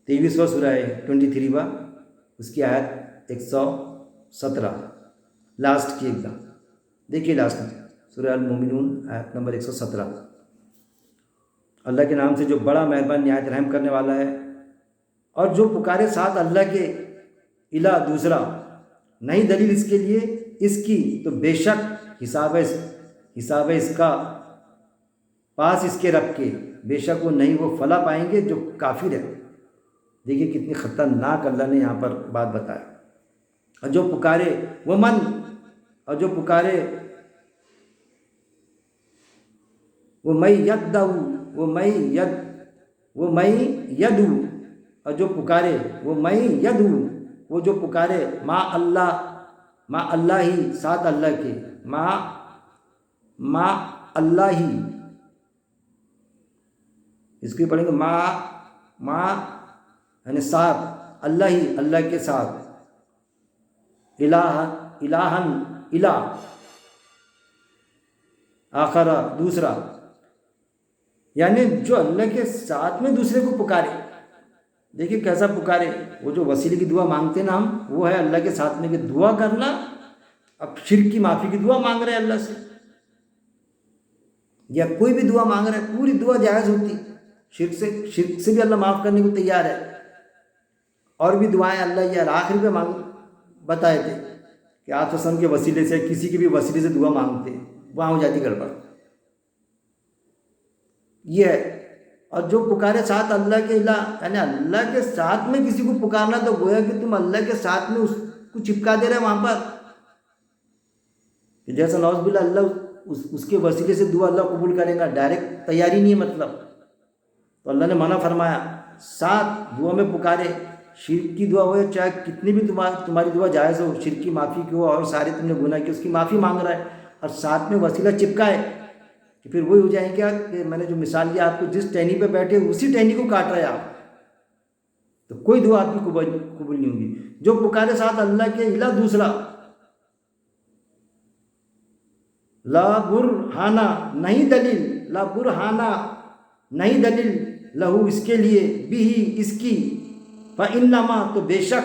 تیئیسواں سورہ ہے 23واں، اس کی آیت 117 لاسٹ کی ایک دم. دیکھیے لاسٹ میں سورہ المومنون آیت نمبر 117. اللہ کے نام سے جو بڑا مہربان نہایت رحم کرنے والا ہے. اور جو پکارے ساتھ اللہ کے الہ دوسرا، نہیں دلیل اس کے لیے اس کی، تو بے شک حساب ہے اس کا پاس اس کے رب کے، بے شک وہ نہیں وہ فلاح پائیں گے جو کافر ہے. دیکھیے کتنی خطرناک اللہ نے یہاں پر بات بتایا. اور جو پکارے اور جو پکارے وہ میں یدعو، اور جو پکارے وہ میں یدعو، وہ جو پکارے ما اللہ ہی ساتھ اللہ کے، ما اللہ ہی، اس کو پڑھیں گے ما یعنی ساتھ اللہ ہی، اللہ کے ساتھ، الہ آخر دوسرا، یعنی جو اللہ کے ساتھ میں دوسرے کو پکارے. دیکھیے کیسا پکارے. وہ جو وسیلے کی دعا مانگتے نا ہم، وہ ہے اللہ کے ساتھ میں کہ دعا کرنا. اب شرک کی معافی کی دعا مانگ رہے ہیں اللہ سے، یا کوئی بھی دعا مانگ رہے ہیں، پوری دعا جائز ہوتی. شرک سے بھی اللہ معاف کرنے کو تیار ہے. اور بھی دعائیں اللہ یہ آخر پہ بتائے تھے کہ آپ کے وسیلے سے، کسی کے بھی وسیلے سے دعا مانگتے، وہاں ہو جاتی گڑبڑ. یہ ہے. اور جو پکارے ساتھ اللہ کے الہ، یعنی اللہ کے ساتھ میں کسی کو پکارنا، تو گویا کہ تم اللہ کے ساتھ میں اس کو چپکا دے رہے وہاں پر. جیسا نعوذ باللہ اللہ اس کے وسیلے سے دعا اللہ قبول کرے گا، ڈائریکٹ تیاری نہیں ہے مطلب. تو اللہ نے منع فرمایا ساتھ دعا میں پکارے. شرک کی دعا ہو یا چاہے کتنی بھی تمہاری دعا جائز ہو، شرک کی معافی کی ہو، اور سارے تم نے گناہ کی اس کی معافی مانگ رہا ہے، اور ساتھ میں وسیلہ چپکائے، کہ پھر وہی ہو جائیں گے کہ میں نے جو مثال دیا آپ کو، جس ٹہنی پہ بیٹھے اسی ٹہنی کو کاٹ رہے آپ، تو کوئی دعا آپ کی قبول نہیں ہوگی. جو پکارے ساتھ اللہ کے الہ دوسرا، لا برہانہ نہیں دلیل، لا برہانہ نہیں دلیل، لہو اس کے لیے، بھی اس کی، فَإِنَّمَا تو بے شک،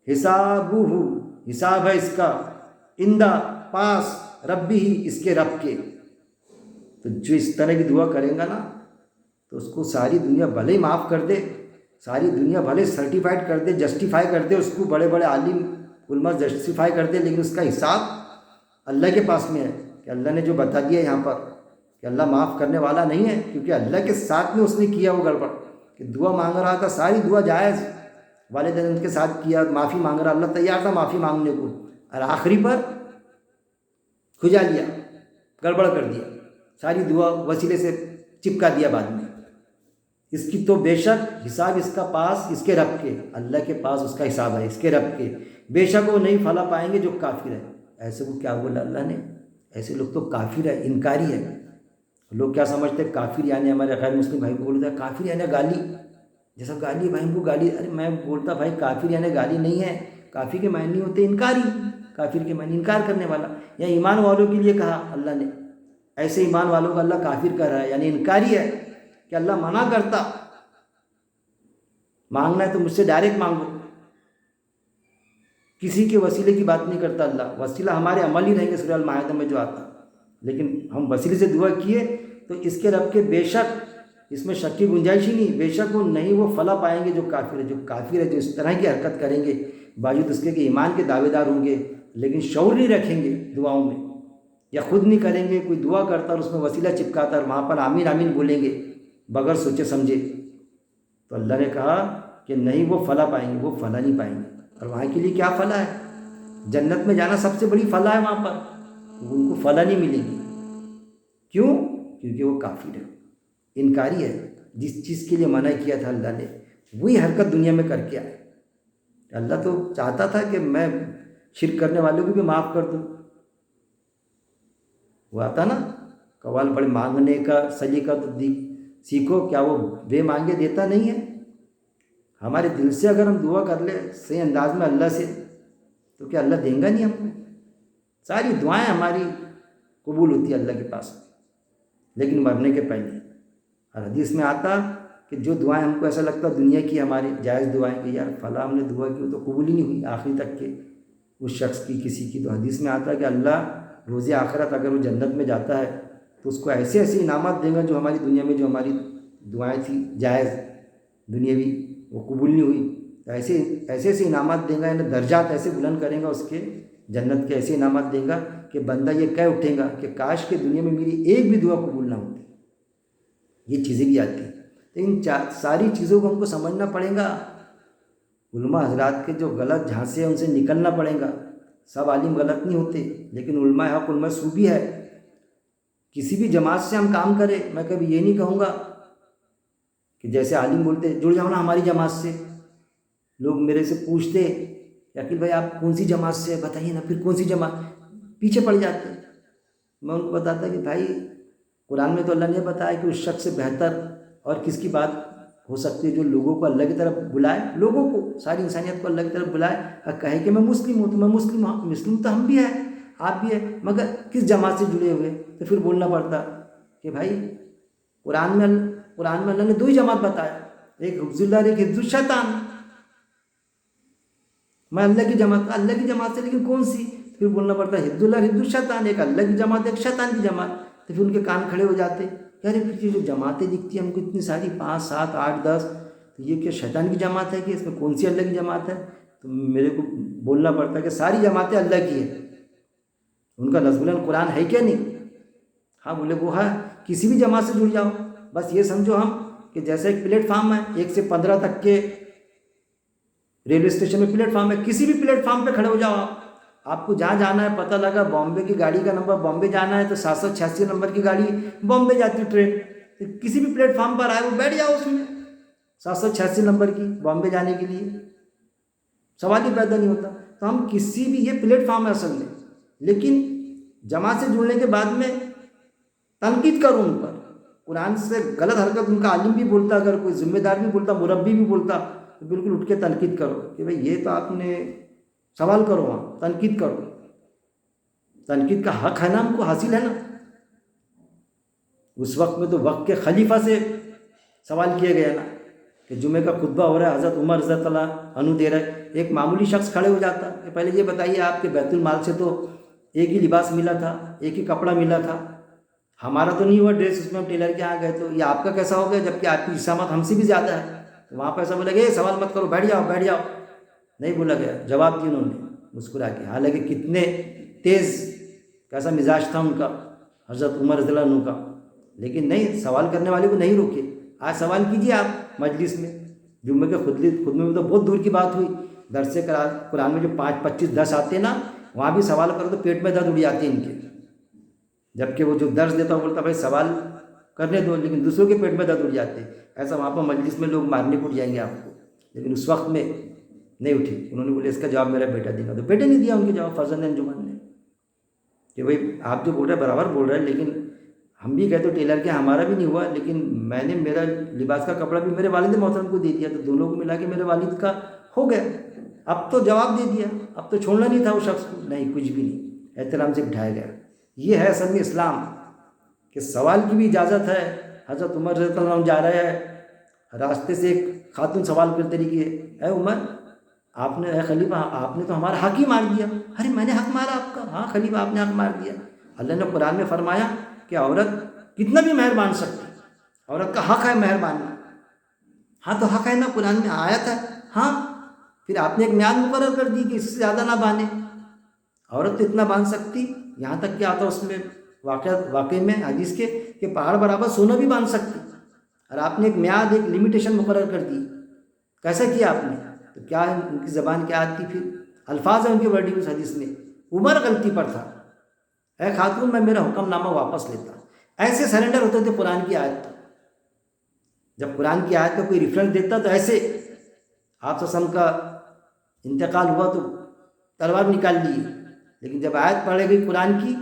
حساب ہے اس کا، اندہ پاس، ربی ہی اس کے رب کے. تو جو اس طرح کی دعا کرے گا نا، تو اس کو ساری دنیا بھلے ہی معاف کر دے، ساری دنیا بھلے سرٹیفائڈ کر دے، جسٹیفائی کر دے، اس کو بڑے بڑے عالم علماء جسٹیفائی کر دے، لیکن اس کا حساب اللہ کے پاس میں ہے. کہ اللہ نے جو بتا دیا یہاں پر کہ اللہ معاف کرنے والا نہیں ہے، کیونکہ اللہ کے ساتھ میں اس نے کیا وہ گڑبڑ، کہ دعا مانگ رہا تھا، ساری دعا جائز، والدین کے ساتھ کیا، معافی مانگ رہا، اللہ تیار تھا معافی مانگنے کو، اور آخری پر کھجا لیا، گڑبڑ کر دیا، ساری دعا وسیلے سے چپکا دیا بعد میں. اس کی تو بے شک حساب اس کا پاس اس کے رب کے، اللہ کے پاس اس کا حساب ہے، اس کے رب کے، بے شک وہ نہیں فلاح پائیں گے جو کافر ہے. ایسے کو کیا بولا اللہ نے؟ ایسے لوگ تو کافر ہے، انکاری ہے. لوگ کیا سمجھتے ہیں کافر یعنی ہمارے غیر مسلم بھائی کو بولتا ہے کافر یعنی گالی، جیسا گالی بھائی کو گالی. ارے میں بولتا بھائی کافر یعنی گالی نہیں ہے، کافر کے معنی ہوتے انکاری، کافر کے معنی انکار کرنے والا. یا ایمان والوں کے لیے کہا اللہ نے، ایسے ایمان والوں کو اللہ کافر کر رہا ہے، یعنی انکاری ہے، کہ اللہ منع کرتا مانگنا ہے تو مجھ سے ڈائریکٹ مانگو، کسی کے وسیلے کی بات نہیں کرتا اللہ. وسیلہ ہمارے عمل ہی رہیں گے سورہ المائدہ میں جو آتا، لیکن ہم وسیلے سے دعا کیے تو اس کے رب کے بے شک اس میں شک کی گنجائش ہی نہیں، بے شک وہ نہیں وہ فلاح پائیں گے جو کافر ہے، جو کافر ہے جو اس طرح کی حرکت کریں گے باوجود اس کے کہ ایمان کے دعوے دار ہوں گے لیکن شعور نہیں رکھیں گے دعاؤں میں، یا خود نہیں کریں گے، کوئی دعا کرتا اور اس میں وسیلہ چپکاتا اور وہاں پر آمین آمین بولیں گے بغیر سوچے سمجھے، تو اللہ نے کہا کہ نہیں وہ فلاح پائیں گے، وہ فلاح نہیں پائیں گے۔ اور وہاں کے لیے کیا فلاح ہے؟ جنت میں جانا سب سے بڑی فلاح ہے وہاں پر، ان کو فلاح نہیں ملے گی۔ کیوں؟ کیونکہ وہ کافر ہے، انکاری ہے، جس چیز کے لیے منع کیا تھا اللہ نے وہی حرکت دنیا میں کر کے آئے۔ اللہ تو چاہتا تھا کہ میں شرک کرنے والوں کو بھی معاف کر دوں، وہ آتا نا قوال بڑے مانگنے کا سلیقہ تو سیکھو، کیا وہ بے مانگے دیتا نہیں ہے؟ ہمارے دل سے اگر ہم دعا کر لیں صحیح انداز میں اللہ سے تو کیا اللہ دیں گا نہیں ہم کو؟ ساری دعائیں ہماری قبول ہوتی ہے اللہ کے پاس، لیکن مرنے کے پہلے۔ اور حدیث میں آتا کہ جو دعائیں ہم کو ایسا لگتا دنیا کی ہماری جائز دعائیں کہ یار فلاں ہم نے دعا کی تو قبول ہی نہیں ہوئی آخری تک کے اس شخص کی کسی کی، تو حدیث میں آتا ہے کہ اللہ روز آخرت اگر وہ جنت میں جاتا ہے تو اس کو ایسے ایسے انعامات دیں گا جو ہماری دنیا میں جو ہماری دعائیں تھیں جائز دنیاوی وہ قبول نہیں ہوئی، تو ایسے ایسے انعامات دیں گا، یعنی درجات ایسے بلند کریں گا اس کے جنت کے، ایسے انعامات دیں گا کہ بندہ یہ کہہ اٹھے گا کہ کاش کہ دنیا میں میری ایک بھی دعا قبول نہ ہوتی۔ یہ چیزیں بھی آتی ہیں، تو ان ساری چیزوں کو ہم کو سمجھنا پڑے گا۔ علماء حضرات کے جو غلط جھانسے ہیں ان سے نکلنا پڑے گا۔ سب عالم غلط نہیں ہوتے، لیکن علماء حق علماء سو بھی ہے۔ کسی بھی جماعت سے ہم کام کریں، میں کبھی یہ نہیں کہوں گا کہ جیسے عالم بولتے جڑ جاؤ نا ہماری جماعت سے، لوگ میرے سے پوچھتے عقیل بھائی آپ کون سی جماعت سے بتائیے نا، پھر کون سی جماعت، پیچھے پڑ جاتے۔ میں ان کو بتاتا کہ بھائی قرآن میں تو اللہ نے بتایا کہ اس شخص سے بہتر اور کس کی بات ہو سکتی ہے جو لوگوں کو اللہ کی طرف بلائے، لوگوں کو ساری انسانیت کو اللہ کی طرف بلائے اور کہے کہ میں مسلم ہوں، تو میں مسلم ہوں، مسلم تو ہم بھی ہیں آپ بھی ہیں، مگر کس جماعت سے جڑے ہوئے؟ تو پھر بولنا پڑتا کہ بھائی قرآن میں اللہ نے دو ہی جماعت بتایا، ایک حفظ اللہ اور ایک حفظ الشیطان۔ میں اللہ کی جماعت سے، لیکن کون سی؟ پھر بولنا پڑتا ہے حفظ اللہ اور حفظ الشیطان، ایک اللہ کی جماعت ایک شیطان کی جماعت۔ تو پھر ان کے کان کھڑے ہو جاتے یار پھر یہ جو جماعتیں دکھتی ہیں ہم کو اتنی ساری 5 7 8 10، تو یہ کیا شیطان کی جماعت ہے کہ اس میں کون سی اللہ کی جماعت ہے؟ تو میرے کو بولنا پڑتا ہے کہ ساری جماعتیں اللہ کی ہیں، ان کا نزول القرآن ہے کیا نہیں؟ ہاں بولے وہ ہے، کسی بھی جماعت سے جڑ جاؤ، بس یہ سمجھو ہم کہ جیسے ایک پلیٹ فارم ہے 1 سے 15 تک کے ریلوے اسٹیشن میں پلیٹ فارم ہے، کسی بھی پلیٹ فارم پہ کھڑے ہو جاؤ آپ کو جہاں جانا ہے، پتہ لگا بامبے کی گاڑی کا نمبر بامبے جانا ہے تو 786 نمبر کی گاڑی بامبے جاتی ٹرین، تو کسی بھی پلیٹ فارم پر آئے وہ بیٹھ جاؤ اس میں 786 نمبر کی بامبے جانے کے لیے، سوال ہی پیدا نہیں ہوتا۔ تو ہم کسی بھی یہ پلیٹ فارم ہے اصل میں، لیکن جماعت سے جڑنے کے بعد میں تنقید کروں ان پر، قرآن سے غلط حرکت ان کا عالم بھی بولتا، اگر کوئی ذمہ دار بھی بولتا، مربی بھی بولتا، تو بالکل اٹھ کے تنقید کرو کہ بھئی یہ تو آپ نے سوال کرو، وہاں تنقید کرو، تنقید کا حق ہے نا ہم کو حاصل ہے نا۔ اس وقت میں تو وقت کے خلیفہ سے سوال کیا گیا نا کہ جمعہ کا خطبہ ہو رہا ہے، حضرت عمر رضی اللہ عنہ دے رہے، ایک معمولی شخص کھڑے ہو جاتا کہ پہلے یہ بتائیے آپ کے بیت المال سے تو ایک ہی لباس ملا تھا، ایک ہی کپڑا ملا تھا، ہمارا تو نہیں ہوا ڈریس، اس میں ہم ٹیلر کے یہاں گئے تو یہ آپ کا کیسا ہو گیا جبکہ آپ کی اسامت ہم سے بھی زیادہ ہے؟ تو وہاں پہ ایسا بولا کہ سوال مت کرو، بیٹھ جاؤ بیٹھ جاؤ، نہیں بولا گیا، جواب دیا انہوں نے مسکرا کے، حالانکہ کتنے تیز کیسا مزاج تھا ان کا حضرت عمر رضی اللہ عنہ کا، لیکن نہیں، سوال کرنے والے کو نہیں روکے۔ آج سوال کیجیے آپ مجلس میں، جمعے کے خطبے میں تو بہت دور کی بات ہوئی، درس قرآن میں جو 5 25 10 آتے ہیں نا، وہاں بھی سوال کرو تو پیٹ میں درد اڑ جاتی ہے ان کے، جبکہ وہ جو درس دیتا وہ بولتا بھائی سوال کرنے دو، لیکن دوسروں کے پیٹ میں درد اڑ جاتے، ایسا وہاں پر مجلس میں لوگ مارنے کو اٹھ جائیں گے آپ کو، لیکن اس وقت میں نہیں اٹھی، انہوں نے بولے اس کا جواب میرا بیٹا دے گا، تو بیٹے نے دیا ان کے جواب، فرزند انجمن نے، کہ بھائی آپ جو بول رہے ہیں برابر بول رہے ہیں، لیکن ہم بھی گئے تو ٹیلر کے، ہمارا بھی نہیں ہوا، لیکن میں نے میرا لباس کا کپڑا بھی میرے والد محترم کو دے دیا، تو دونوں کو ملا کے میرے والد کا ہو گیا، اب تو جواب دے دیا، اب تو چھوڑنا نہیں تھا اس شخص کو، نہیں کچھ بھی نہیں، احترام سے بٹھایا گیا۔ یہ ہے اصل میں اسلام کہ سوال کی بھی اجازت ہے۔ حضرت عمر رضی اللہ عنہ جا رہے ہیں، راستے سے ایک خاتون سوال کرتے رہی کہ اے عمر آپ نے، اے خلیفہ آپ نے تو ہمارا حق ہی مار دیا۔ ارے میں نے حق مارا آپ کا؟ ہاں خلیفہ آپ نے حق مار دیا۔ اللہ نے قرآن میں فرمایا کہ عورت کتنا بھی مہر مان سکتی، عورت کا حق ہے مہر ماننا. ہاں تو حق ہے نا، قرآن میں آیت ہے. ہاں پھر آپ نے ایک میعاد مقرر کر دی کہ اس سے زیادہ نہ بانے. عورت تو اتنا باندھ سکتی، یہاں تک کہ آتا اس میں واقعے میں حدیث کے کہ پہاڑ برابر سونا بھی باندھ سکتی. اور آپ نے ایک میعاد، ایک لمیٹیشن مقرر کر دی. کیسا کیا آپ نے؟ تو کیا ان کی زبان کیا آتی؟ پھر الفاظ ہیں ان کے ورڈنگ اس حدیث میں. عمر غلطی پر تھا، اے خاتون میں میرا حکم نامہ واپس لیتا. ایسے سرنڈر ہوتے تھے قرآن کی آیت. جب قرآن کی آیت کا کوئی ریفرنس دیتا تو ایسے آپ وسلم کا انتقال ہوا تو تلوار نکال لی. لیکن جب آیت پڑھے گئی قرآن کی،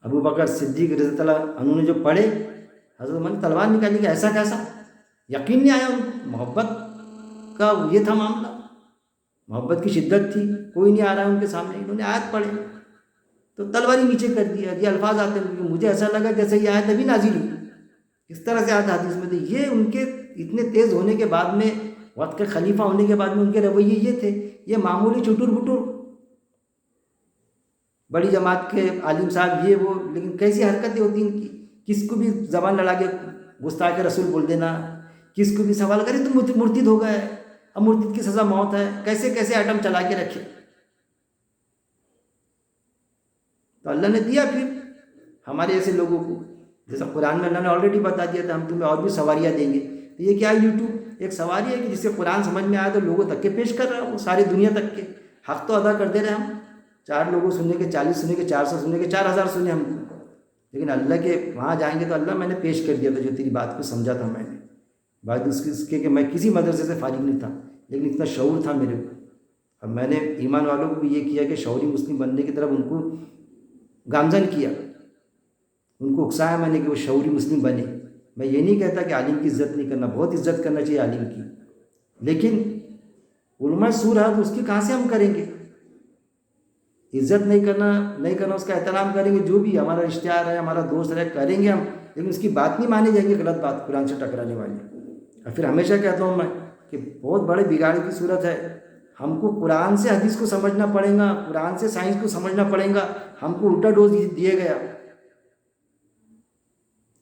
ابو بکر صدیق رضی اللہ عنہ نے جو پڑھے، حضرت عمر نے تلوار نکالی کہ ایسا کیسا؟ یقین نہیں آیا ان کو. محبت کا یہ تھا معاملہ، محبت کی شدت تھی. کوئی نہیں آ رہا ہے ان کے سامنے، انہوں نے آیت پڑھے تو تلواری نیچے کر دیا. یہ الفاظ آتے ہیں کہ مجھے ایسا لگا جیسے یہ آیت ابھی نازل ہوئی. اس طرح سے آیت حدیث میں تھے. یہ ان کے اتنے تیز ہونے کے بعد میں، وقت کے خلیفہ ہونے کے بعد میں ان کے رویے یہ تھے. یہ معمولی چٹور بٹور بڑی جماعت کے عالم صاحب یہ وہ، لیکن کیسی حرکتیں ہوتی ان کی. کس کو بھی زبان لڑا کے گستاخ رسول بول دینا، کس کو بھی سوال کرے تو مرتد ہو گئے، اب مرتد کی سزا موت ہے. کیسے کیسے آئٹم چلا کے رکھے. تو اللہ نے دیا پھر ہمارے ایسے لوگوں کو. جیسا قرآن میں اللہ نے آلریڈی بتا دیا تھا ہم تمہیں اور بھی سواریاں دیں گے. تو یہ کیا ہے؟ یوٹیوب ایک سواری ہے کہ جس سے قرآن سمجھ میں آیا تو لوگوں تک کے پیش کر رہا ہے، وہ ساری دنیا تک کے. حق تو ادا کر دے رہے ہم. 4 لوگوں سننے کے 40 سننے کے 400 سننے کے 4000 سنے ہم کو. لیکن اللہ کے وہاں جائیں گے تو اللہ میں نے پیش کر دیا تھا جو تیری بات کو سمجھا تھا میں نے. بعد اس کے کہ میں کسی مدرسے سے فارغ نہیں تھا، لیکن اتنا شعور تھا میرے کو. اب میں نے ایمان والوں کو بھی یہ کیا کہ شعوری مسلم بننے کی طرف ان کو گامزن کیا، ان کو اکسایا میں نے کہ وہ شعوری مسلم بنے. میں یہ نہیں کہتا کہ عالم کی عزت نہیں کرنا، بہت عزت کرنا چاہیے عالم کی، لیکن علماء سور ہے تو اس کی کہاں سے ہم کریں گے؟ عزت نہیں کرنا اس کا احترام کریں گے. جو بھی ہمارا رشتہ دار ہے، ہمارا دوست ہے، کریں گے ہم، لیکن اس کی بات نہیں مانی جائیں گی. غلط بات قرآن سے ٹکرانے والی. اور پھر ہمیشہ کہتا ہوں میں کہ بہت بڑے بگاڑ کی صورت ہے. ہم کو قرآن سے حدیث کو سمجھنا پڑے گا، قرآن سے سائنس کو سمجھنا پڑے گا. ہم کو الٹا ڈوز دیا گیا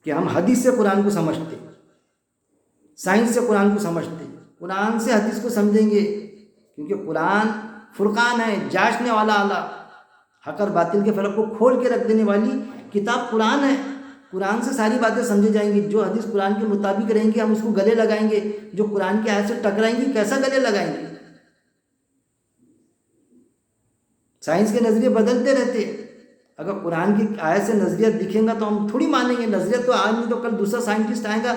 کہ ہم حدیث سے قرآن کو سمجھتے، سائنس سے قرآن کو سمجھتے. قرآن سے حدیث کو سمجھیں گے کیونکہ قرآن فرقان ہے، جانچنے والا اعلیٰ، حق اور باطل کے فرق کو کھول کے رکھ دینے والی کتاب قرآن ہے. قرآن سے ساری باتیں سمجھی جائیں گی. جو حدیث قرآن کے مطابق رہیں گی ہم اس کو گلے لگائیں گے، جو قرآن کی آیت سے ٹکرائیں گی کیسا گلے لگائیں گے؟ سائنس کے نظریے بدلتے رہتے. اگر قرآن کی آیت سے نظریہ دکھیں گا تو ہم تھوڑی مانیں گے. نظریہ تو آج نہیں تو کل دوسرا سائنٹسٹ آئے گا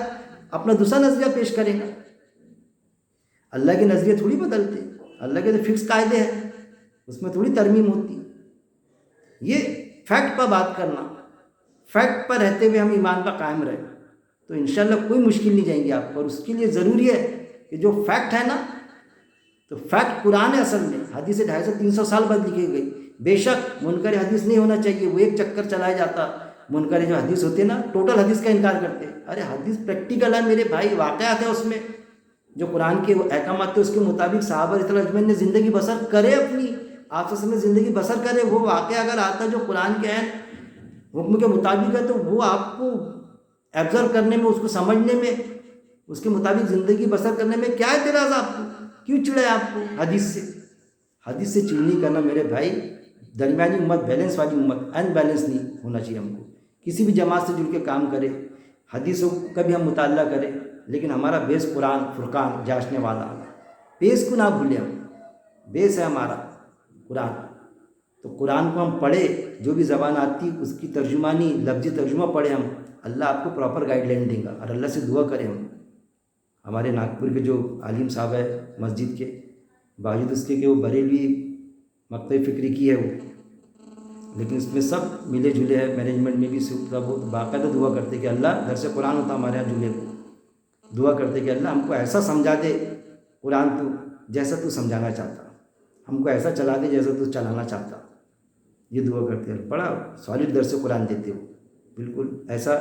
اپنا دوسرا نظریہ پیش کرے گا. اللہ کے نظریے تھوڑی بدلتے. اللہ کے تو فکس قاعدے ہیں، اس میں تھوڑی ترمیم ہوتی. یہ فیکٹ پر بات کرنا، فیکٹ پر رہتے ہوئے ہم ایمان پر قائم رہے تو انشاءاللہ کوئی مشکل نہیں جائیں گی آپ کو. اور اس کے لیے ضروری ہے کہ جو فیکٹ ہے نا، تو فیکٹ قرآن ہے اصل میں. حدیث 250-300 سال بعد لکھی گئی. بے شک منکر حدیث نہیں ہونا چاہیے، وہ ایک چکر چلایا جاتا. منکر جو حدیث ہوتے نا ٹوٹل حدیث کا انکار کرتے. ارے حدیث پریکٹیکل ہے میرے بھائی، واقعات ہے اس میں جو قرآن کے احکامات تھے اس کے مطابق صحابہ رضی اللہ اجمعین نے زندگی بسر کرے، اپنی آپس میں زندگی بسر کرے. وہ واقعہ اگر آتا جو قرآن کے حکم کے مطابق ہے تو وہ آپ کو ایبزرو کرنے میں، اس کو سمجھنے میں، اس کے مطابق زندگی بسر کرنے میں کیا اعتراض آپ کو؟ کیوں چڑھے آپ کو حدیث سے؟ حدیث سے چڑھنی کرنا میرے بھائی. درمیانی امت، بیلنس والی امت، ان بیلنس نہیں ہونا چاہیے ہم کو. کسی بھی جماعت سے جڑ کے کام کرے، حدیثوں کا بھی ہم مطالعہ کریں، لیکن ہمارا بیس قرآن فرقان جانچنے والا. بیس کو نہ بھولیں ہم. بیس ہے ہمارا قرآن. تو قرآن کو ہم پڑھے، جو بھی زبان آتی اس کی ترجمانی لفظی ترجمہ پڑھے ہم. اللہ آپ کو پراپر گائیڈ لائن دے گا. اور اللہ سے دعا کریں ہم. ہمارے ناگپور کے جو عالم صاحب ہے مسجد کے، باوجود اس کے کہ وہ بریلوی مکتب فکری کی ہے وہ، لیکن اس میں سب ملے جلے ہیں. مینجمنٹ میں بھی بہت باقاعدہ دعا کرتے کہ اللہ گھر سے قرآن ہوتا ہمارے یہاں جمعے کو، دعا کرتے کہ اللہ ہم کو ایسا سمجھا دے قرآن تو جیسا تو سمجھانا چاہتا، ہم کو ایسا چلا دے جیسا تو چلانا چاہتا. یہ دعا کرتے ہیں. بڑا سالڈ درس قرآن دیتے ہو، بالکل ایسا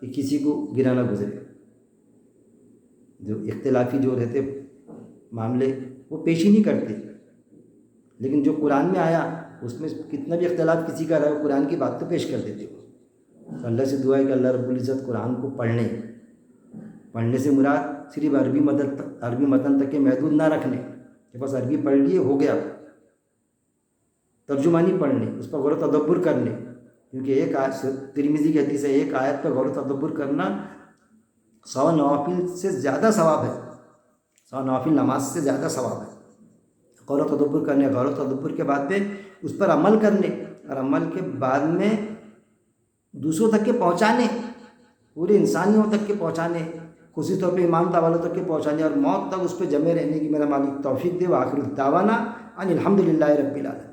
کہ کسی کو گرا نہ گزرے. جو اختلافی جو رہتے معاملے وہ پیش ہی نہیں کرتے، لیکن جو قرآن میں آیا اس میں کتنا بھی اختلاف کسی کا رہا قرآن کی بات تو پیش کر دیتے ہو. تو اللہ سے دعا ہے کہ اللہ رب العزت قرآن کو پڑھنے سے مراد صرف عربی متن تک کے محدود نہ رکھنے کہ بس عربی پڑھ لیے ہو گیا، ترجمانی پڑھنے، اس پر غور و تدبر کرنے، کیونکہ ایک آیت ترمذی کی حدیث ہے، ایک آیت پر غور و تدبر کرنا 100 نوافل سے زیادہ ثواب ہے، 100 نوافل نماز سے زیادہ ثواب ہے۔ غور و تدبر کرنے، غور و تدبر کے بعد میں اس پر عمل کرنے، اور عمل کے بعد میں دوسروں تک کے پہنچانے، پورے انسانیوں تک کے پہنچانے، خصوصی طور پہ ایمان والوں تک کے پہنچانے، اور موت تک اس پہ جمے رہنے کی میرا مالک توفیق دے۔ وآخر دعوانا ان الحمد للہ رب العالمین۔